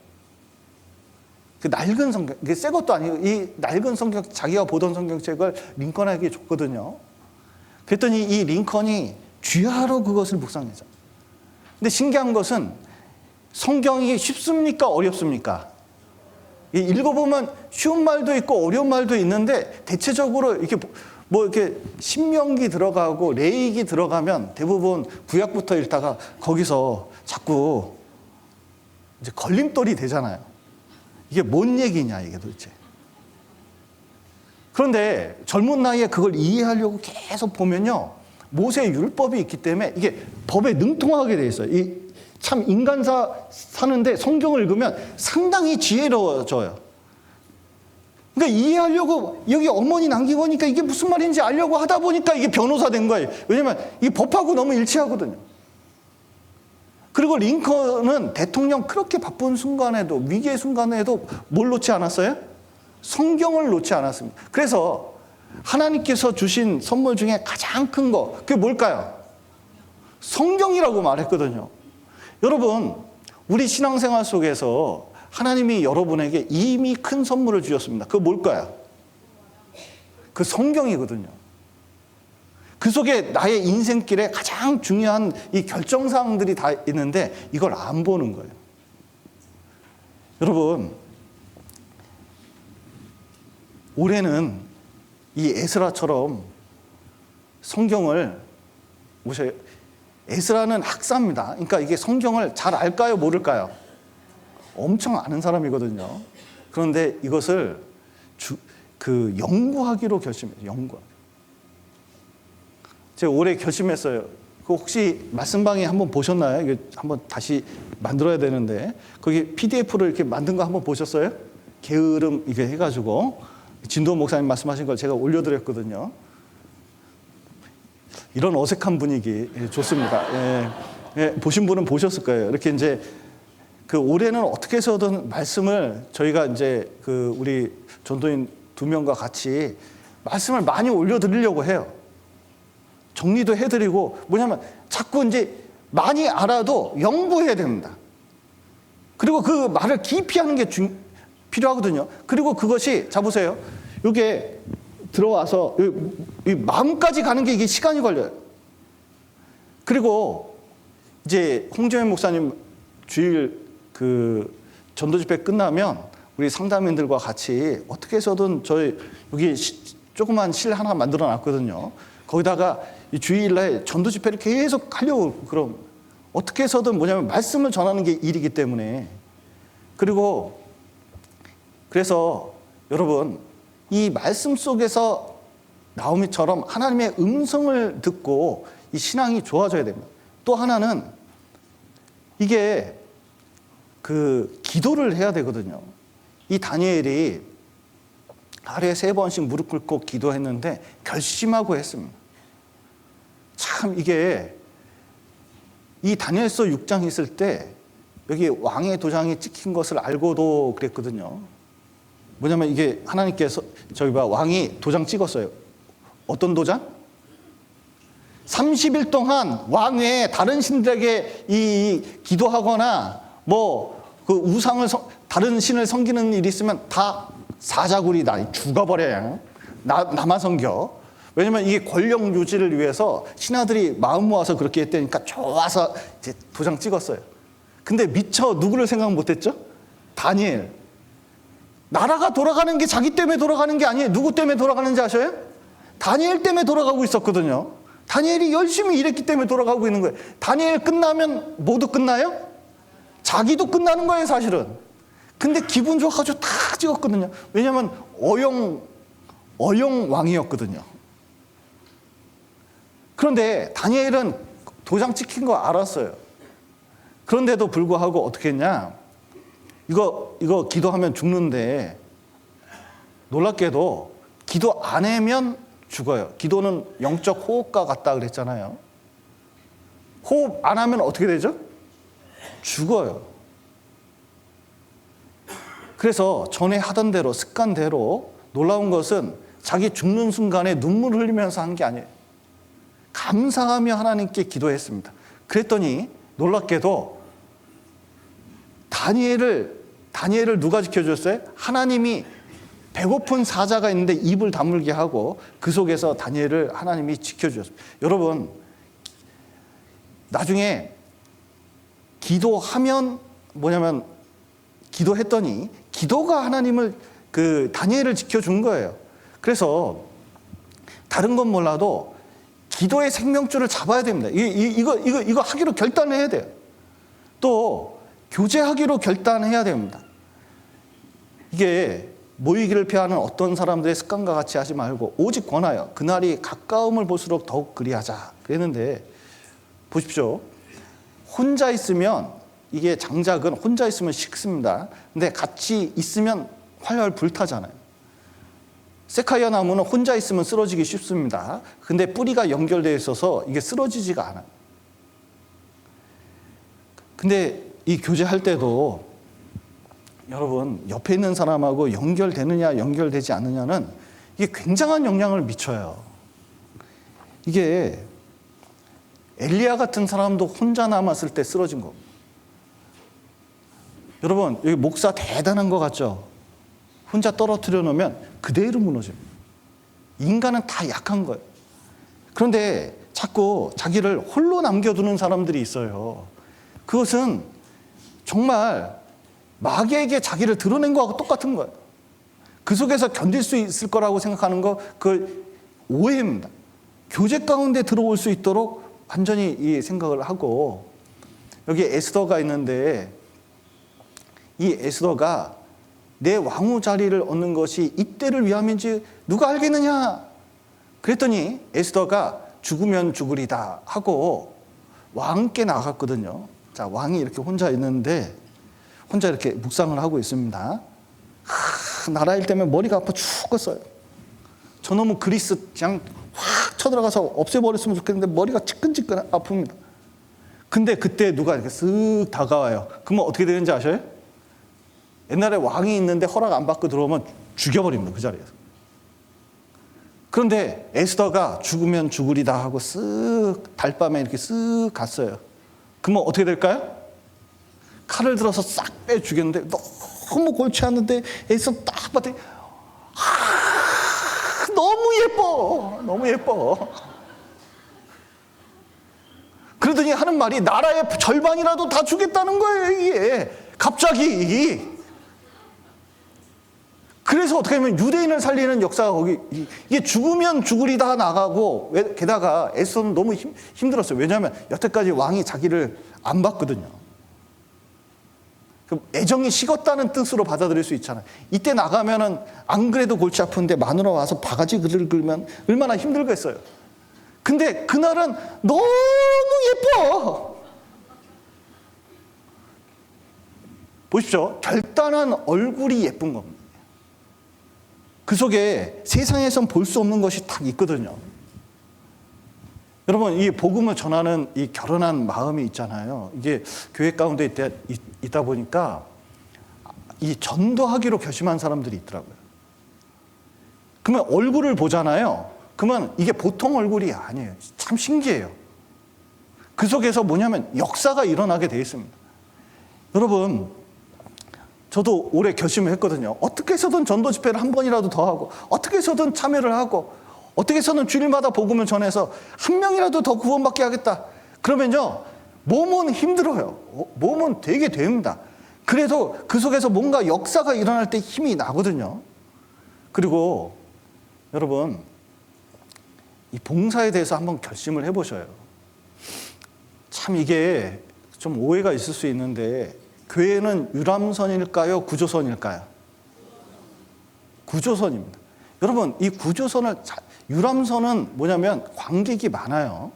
그 낡은 성경, 이게 새 것도 아니고 이 낡은 성경, 자기가 보던 성경책을 링컨에게 줬거든요. 그랬더니 이 링컨이 쥐하로 그것을 묵상했죠. 근데 신기한 것은 성경이 쉽습니까? 어렵습니까? 읽어보면 쉬운 말도 있고 어려운 말도 있는데 대체적으로 이렇게 뭐 이렇게 신명기 들어가고 레위기 들어가면 대부분 구약부터 읽다가 거기서 자꾸 이제 걸림돌이 되잖아요. 이게 뭔 얘기냐 이게 도대체. 그런데 젊은 나이에 그걸 이해하려고 계속 보면요, 모세 율법이 있기 때문에 이게 법에 능통하게 돼 있어요. 참 인간사 사는데 성경을 읽으면 상당히 지혜로워져요. 그러니까 이해하려고 여기 어머니 남기고 오니까 이게 무슨 말인지 알려고 하다 보니까 이게 변호사 된 거예요. 왜냐면 이 법하고 너무 일치하거든요. 그리고 링컨은 대통령 그렇게 바쁜 순간에도, 위기의 순간에도 뭘 놓지 않았어요? 성경을 놓지 않았습니다. 그래서 하나님께서 주신 선물 중에 가장 큰 거, 그게 뭘까요? 성경이라고 말했거든요. 여러분, 우리 신앙생활 속에서 하나님이 여러분에게 이미 큰 선물을 주셨습니다. 그거 뭘까요? 그 성경이거든요. 그 속에 나의 인생길에 가장 중요한 이 결정사항들이 다 있는데 이걸 안 보는 거예요. 여러분, 올해는 이 에스라처럼 성경을 보세요. 에스라는 학사입니다. 그러니까 이게 성경을 잘 알까요? 모를까요? 엄청 아는 사람이거든요. 그런데 이것을 연구하기로 결심했어요. 연구하기. 제가 올해 결심했어요. 그 혹시 말씀방에 한번 보셨나요? 이게 한번 다시 만들어야 되는데 거기 PDF로 이렇게 만든 거 한번 보셨어요? 게으름 이게 해가지고 진도 목사님 말씀하신 걸 제가 올려드렸거든요. 이런 어색한 분위기 좋습니다. 보신 분은 보셨을 거예요. 이렇게 이제 그 올해는 어떻게 해서든 말씀을 저희가 이제 그 우리 전도인 2명과 같이 말씀을 많이 올려드리려고 해요. 정리도 해드리고 뭐냐면 자꾸 이제 많이 알아도 연구해야 됩니다. 그리고 그 말을 깊이 하는 게 필요하거든요. 그리고 그것이 자 보세요. 이게 들어와서 이 마음까지 가는 게 이게 시간이 걸려요. 그리고 이제 홍정현 목사님 주일 그 전도 집회 끝나면 우리 상담인들과 같이 어떻게 해서든 저희 여기 조그만 실 하나 만들어 놨거든요. 거기다가 이 주일날 전도 집회를 계속 하려고 그럼 어떻게 해서든 뭐냐면 말씀을 전하는 게 일이기 때문에 그리고 그래서 여러분 이 말씀 속에서 나오미처럼 하나님의 음성을 듣고 이 신앙이 좋아져야 됩니다. 또 하나는 이게 그 기도를 해야 되거든요. 이 다니엘이 하루에 3번씩 무릎 꿇고 기도했는데 결심하고 했습니다. 참 이게 이 다니엘서 6장 있을 때 여기 왕의 도장이 찍힌 것을 알고도 그랬거든요. 뭐냐면 이게 하나님께서 저기 봐 왕이 도장 찍었어요. 어떤 도장? 30일 동안 왕 외에 다른 신들에게 이 기도하거나 뭐 그 우상을 다른 신을 섬기는 일이 있으면 다 사자굴이다. 죽어버려요. 나만 섬겨. 왜냐면 이게 권력 유지를 위해서 신하들이 마음 모아서 그렇게 했다니까 좋아서 이제 도장 찍었어요. 근데 미처 누구를 생각 못했죠? 다니엘. 나라가 돌아가는 게 자기 때문에 돌아가는 게 아니에요. 누구 때문에 돌아가는지 아셔요? 다니엘 때문에 돌아가고 있었거든요. 다니엘이 열심히 일했기 때문에 돌아가고 있는 거예요. 다니엘 끝나면 모두 끝나요? 자기도 끝나는 거예요, 사실은. 근데 기분 좋아가지고 다 찍었거든요. 왜냐하면 어영 왕이었거든요. 그런데 다니엘은 도장 찍힌 거 알았어요. 그런데도 불구하고 어떻게 했냐? 이거 기도하면 죽는데 놀랍게도 기도 안 하면 죽어요. 기도는 영적 호흡과 같다 그랬잖아요. 호흡 안 하면 어떻게 되죠? 죽어요. 그래서 전에 하던 대로 습관대로 놀라운 것은 자기 죽는 순간에 눈물 흘리면서 한 게 아니에요. 감사하며 하나님께 기도했습니다. 그랬더니 놀랍게도 다니엘을 누가 지켜줬어요? 하나님이 배고픈 사자가 있는데 입을 다물게 하고 그 속에서 다니엘을 하나님이 지켜주셨습니다. 여러분 나중에 기도하면 뭐냐면 기도했더니 기도가 하나님을 그 다니엘을 지켜준 거예요. 그래서 다른 건 몰라도 기도의 생명줄을 잡아야 됩니다. 이거 하기로 결단을 해야 돼요. 또 교제하기로 결단해야 됩니다. 이게 모이기를 피하는 어떤 사람들의 습관과 같이 하지 말고 오직 권하여 그날이 가까움을 볼수록 더욱 그리하자 그랬는데 보십시오. 혼자 있으면 이게 장작은 혼자 있으면 식습니다. 근데 같이 있으면 활활 불타잖아요. 세카이아 나무는 혼자 있으면 쓰러지기 쉽습니다. 근데 뿌리가 연결되어 있어서 이게 쓰러지지가 않아요. 근데 이 교제할 때도 여러분 옆에 있는 사람하고 연결되느냐 연결되지 않느냐는 이게 굉장한 영향을 미쳐요. 이게 엘리야 같은 사람도 혼자 남았을 때 쓰러진 거. 여러분, 여기 목사 대단한 거 같죠? 혼자 떨어뜨려 놓으면 그대로 무너집니다. 인간은 다 약한 거예요. 그런데 자꾸 자기를 홀로 남겨두는 사람들이 있어요. 그것은 정말 마귀에게 자기를 드러낸 거하고 똑같은 거예요. 그 속에서 견딜 수 있을 거라고 생각하는 거, 그 오해입니다. 교제 가운데 들어올 수 있도록 완전히 이 생각을 하고, 여기 에스더가 있는데 이 에스더가 내 왕후 자리를 얻는 것이 이때를 위함인지 누가 알겠느냐? 그랬더니 에스더가 죽으면 죽으리다 하고 왕께 나갔거든요. 자, 왕이 이렇게 혼자 있는데 혼자 이렇게 묵상을 하고 있습니다. 나라 일 때문에 머리가 아파 죽었어요. 저놈은 그리스 그냥 확 쳐들어가서 없애버렸으면 좋겠는데 머리가 지끈지끈 아픕니다. 근데 그때 누가 이렇게 쓱 다가와요. 그러면 어떻게 되는지 아셔요? 옛날에 왕이 있는데 허락 안 받고 들어오면 죽여버립니다. 그 자리에서. 그런데 에스더가 죽으면 죽으리다 하고 쓱 달밤에 이렇게 쓱 갔어요. 그러면 어떻게 될까요? 칼을 들어서 싹 빼 죽였는데 너무 골치 않는데 에스더 딱 봤더니 너무 예뻐. 너무 예뻐. 그러더니 하는 말이 나라의 절반이라도 다 주겠다는 거예요. 이게 갑자기. 그래서 어떻게 하면 유대인을 살리는 역사가 거기, 이게 죽으면 죽으리다 나가고, 게다가 에스더는 너무 힘들었어요. 왜냐하면 여태까지 왕이 자기를 안 봤거든요. 애정이 식었다는 뜻으로 받아들일 수 있잖아요. 이때 나가면은 안 그래도 골치 아픈데 마누라 와서 바가지 글을 긁으면 얼마나 힘들겠어요. 근데 그날은 너무 예뻐. 보십시오. 결단한 얼굴이 예쁜 겁니다. 그 속에 세상에선 볼 수 없는 것이 딱 있거든요. 여러분, 이 복음을 전하는 이 결혼한 마음이 있잖아요. 이게 교회 가운데 있다 보니까 이 전도하기로 결심한 사람들이 있더라고요. 그러면 얼굴을 보잖아요. 그러면 이게 보통 얼굴이 아니에요. 참 신기해요. 그 속에서 뭐냐면 역사가 일어나게 돼 있습니다. 여러분, 저도 올해 결심을 했거든요. 어떻게 해서든 전도 집회를 한 번이라도 더 하고, 어떻게 해서든 참여를 하고, 어떻게 해서든 주일마다 복음을 전해서 한 명이라도 더 구원받게 하겠다. 그러면요, 몸은 힘들어요. 몸은 되게 됩니다. 그래도 그 속에서 뭔가 역사가 일어날 때 힘이 나거든요. 그리고 여러분, 이 봉사에 대해서 한번 결심을 해보셔요. 참 이게 좀 오해가 있을 수 있는데, 교회는 유람선일까요? 구조선일까요? 구조선입니다. 여러분, 이 구조선을, 유람선은 뭐냐면 관객이 많아요.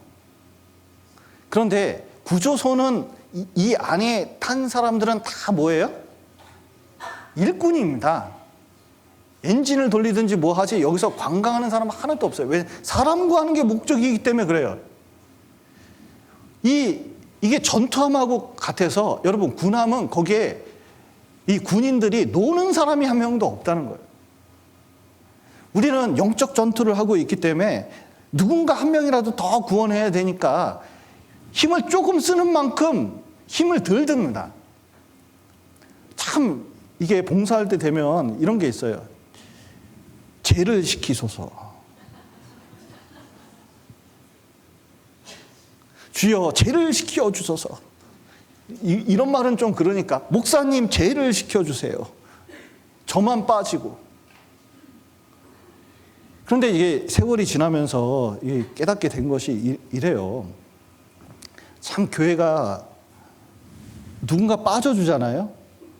그런데 구조선은 이 안에 탄 사람들은 다 뭐예요? 일꾼입니다. 엔진을 돌리든지 뭐 하지 여기서 관광하는 사람은 하나도 없어요. 왜? 사람 구하는 게 목적이기 때문에 그래요. 이게 전투함하고 같아서 여러분, 군함은 거기에 이 군인들이 노는 사람이 한 명도 없다는 거예요. 우리는 영적 전투를 하고 있기 때문에 누군가 한 명이라도 더 구원해야 되니까 힘을 조금 쓰는 만큼 힘을 덜 듭니다. 참 이게 봉사할 때 되면 이런 게 있어요. 죄를 시키소서. 주여 죄를 시켜주소서. 이런 말은 좀 그러니까 목사님 죄를 시켜주세요. 저만 빠지고. 그런데 이게 세월이 지나면서 깨닫게 된 것이 이래요. 참 교회가 누군가 빠져주잖아요.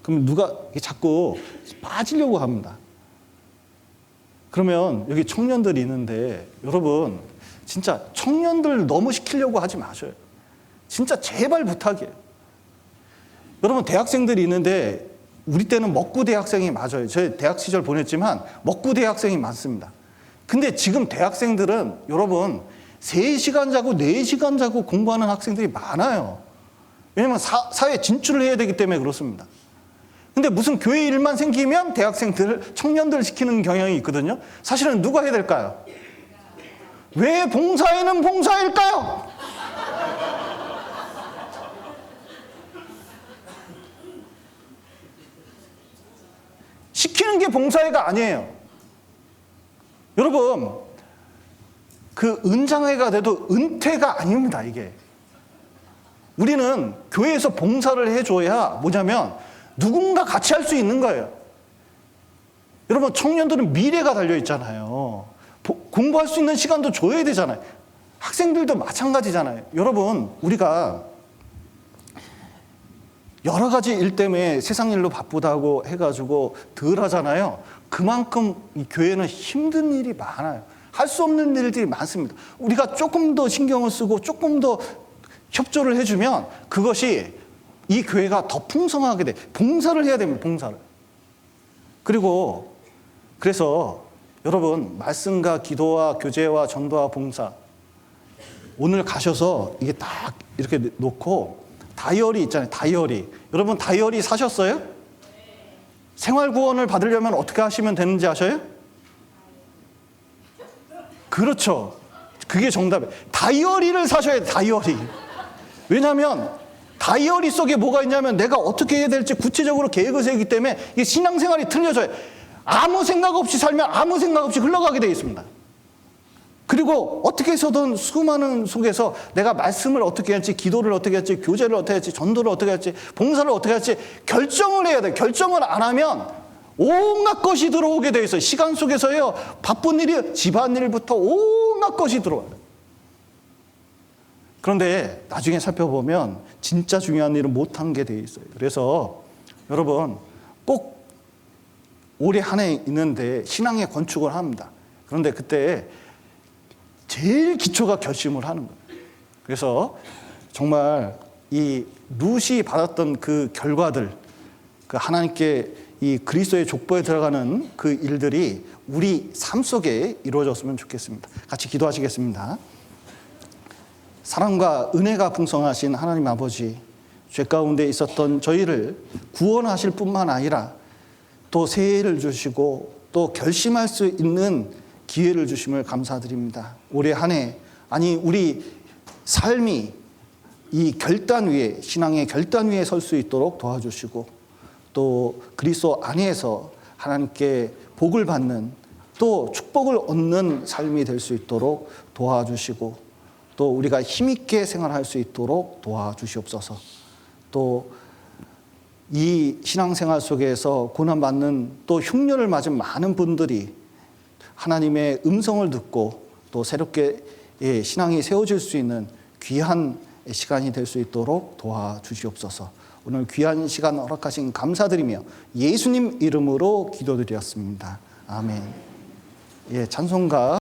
그럼 누가 자꾸 빠지려고 합니다. 그러면 여기 청년들이 있는데 여러분 진짜 청년들 너무 시키려고 하지 마셔요. 진짜 제발 부탁이에요. 여러분 대학생들이 있는데 우리 때는 먹구 대학생이 맞아요. 저 대학 시절 보냈지만 먹구 대학생이 많습니다. 근데 지금 대학생들은 여러분 3시간 자고 4시간 자고 공부하는 학생들이 많아요. 왜냐하면 사회에 진출을 해야 되기 때문에 그렇습니다. 근데 무슨 교회 일만 생기면 대학생들을 청년들 시키는 경향이 있거든요. 사실은 누가 해야 될까요? 왜 봉사에는 봉사일까요? 쉬는 게 봉사회가 아니에요. 여러분, 그 은장회가 돼도 은퇴가 아닙니다, 이게. 우리는 교회에서 봉사를 해줘야 뭐냐면 누군가 같이 할 수 있는 거예요. 여러분, 청년들은 미래가 달려있잖아요. 공부할 수 있는 시간도 줘야 되잖아요. 학생들도 마찬가지잖아요. 여러분, 우리가 여러 가지 일 때문에 세상 일로 바쁘다고 해가지고 덜 하잖아요. 그만큼 이 교회는 힘든 일이 많아요. 할 수 없는 일들이 많습니다. 우리가 조금 더 신경을 쓰고 조금 더 협조를 해주면 그것이 이 교회가 더 풍성하게 돼. 봉사를 해야 됩니다. 봉사를. 그래서 여러분, 말씀과 기도와 교제와 전도와 봉사, 오늘 가셔서 이게 딱 이렇게 놓고 다이어리 있잖아요. 다이어리. 여러분, 다이어리 사셨어요? 생활구원을 받으려면 어떻게 하시면 되는지 아셔요? 그렇죠. 그게 정답이에요. 다이어리를 사셔야 돼요. 다이어리. 왜냐하면 다이어리 속에 뭐가 있냐면 내가 어떻게 해야 될지 구체적으로 계획을 세우기 때문에 이게 신앙생활이 틀려져요. 아무 생각 없이 살면 아무 생각 없이 흘러가게 되어 있습니다. 그리고 어떻게 해서든 수많은 속에서 내가 말씀을 어떻게 할지, 기도를 어떻게 할지, 교제를 어떻게 할지, 전도를 어떻게 할지, 봉사를 어떻게 할지 결정을 해야 돼요. 결정을 안 하면 온갖 것이 들어오게 되어 있어요. 시간 속에서요. 바쁜 일이 집안일부터 온갖 것이 들어와요. 그런데 나중에 살펴보면 진짜 중요한 일은 못한 게 되어 있어요. 그래서 여러분, 꼭 올해 한 해 있는데 신앙의 건축을 합니다. 그런데 그때 제일 기초가 결심을 하는 거예요. 그래서 정말 이 룻이 받았던 그 결과들, 그 하나님께 이 그리스도의 족보에 들어가는 그 일들이 우리 삶 속에 이루어졌으면 좋겠습니다. 같이 기도하시겠습니다. 사랑과 은혜가 풍성하신 하나님 아버지, 죄 가운데 있었던 저희를 구원하실 뿐만 아니라 또 새해를 주시고 또 결심할 수 있는 기회를 주심을 감사드립니다. 올해 한 해, 아니 우리 삶이 이 결단 위에, 신앙의 결단 위에 설 수 있도록 도와주시고 또 그리스도 안에서 하나님께 복을 받는 또 축복을 얻는 삶이 될 수 있도록 도와주시고 또 우리가 힘있게 생활할 수 있도록 도와주시옵소서. 또 이 신앙생활 속에서 고난받는 또 흉년을 맞은 많은 분들이 하나님의 음성을 듣고 또 새롭게 신앙이 세워질 수 있는 귀한 시간이 될 수 있도록 도와주시옵소서. 오늘 귀한 시간 허락하신 감사드리며 예수님 이름으로 기도드렸습니다. 아멘. 찬송가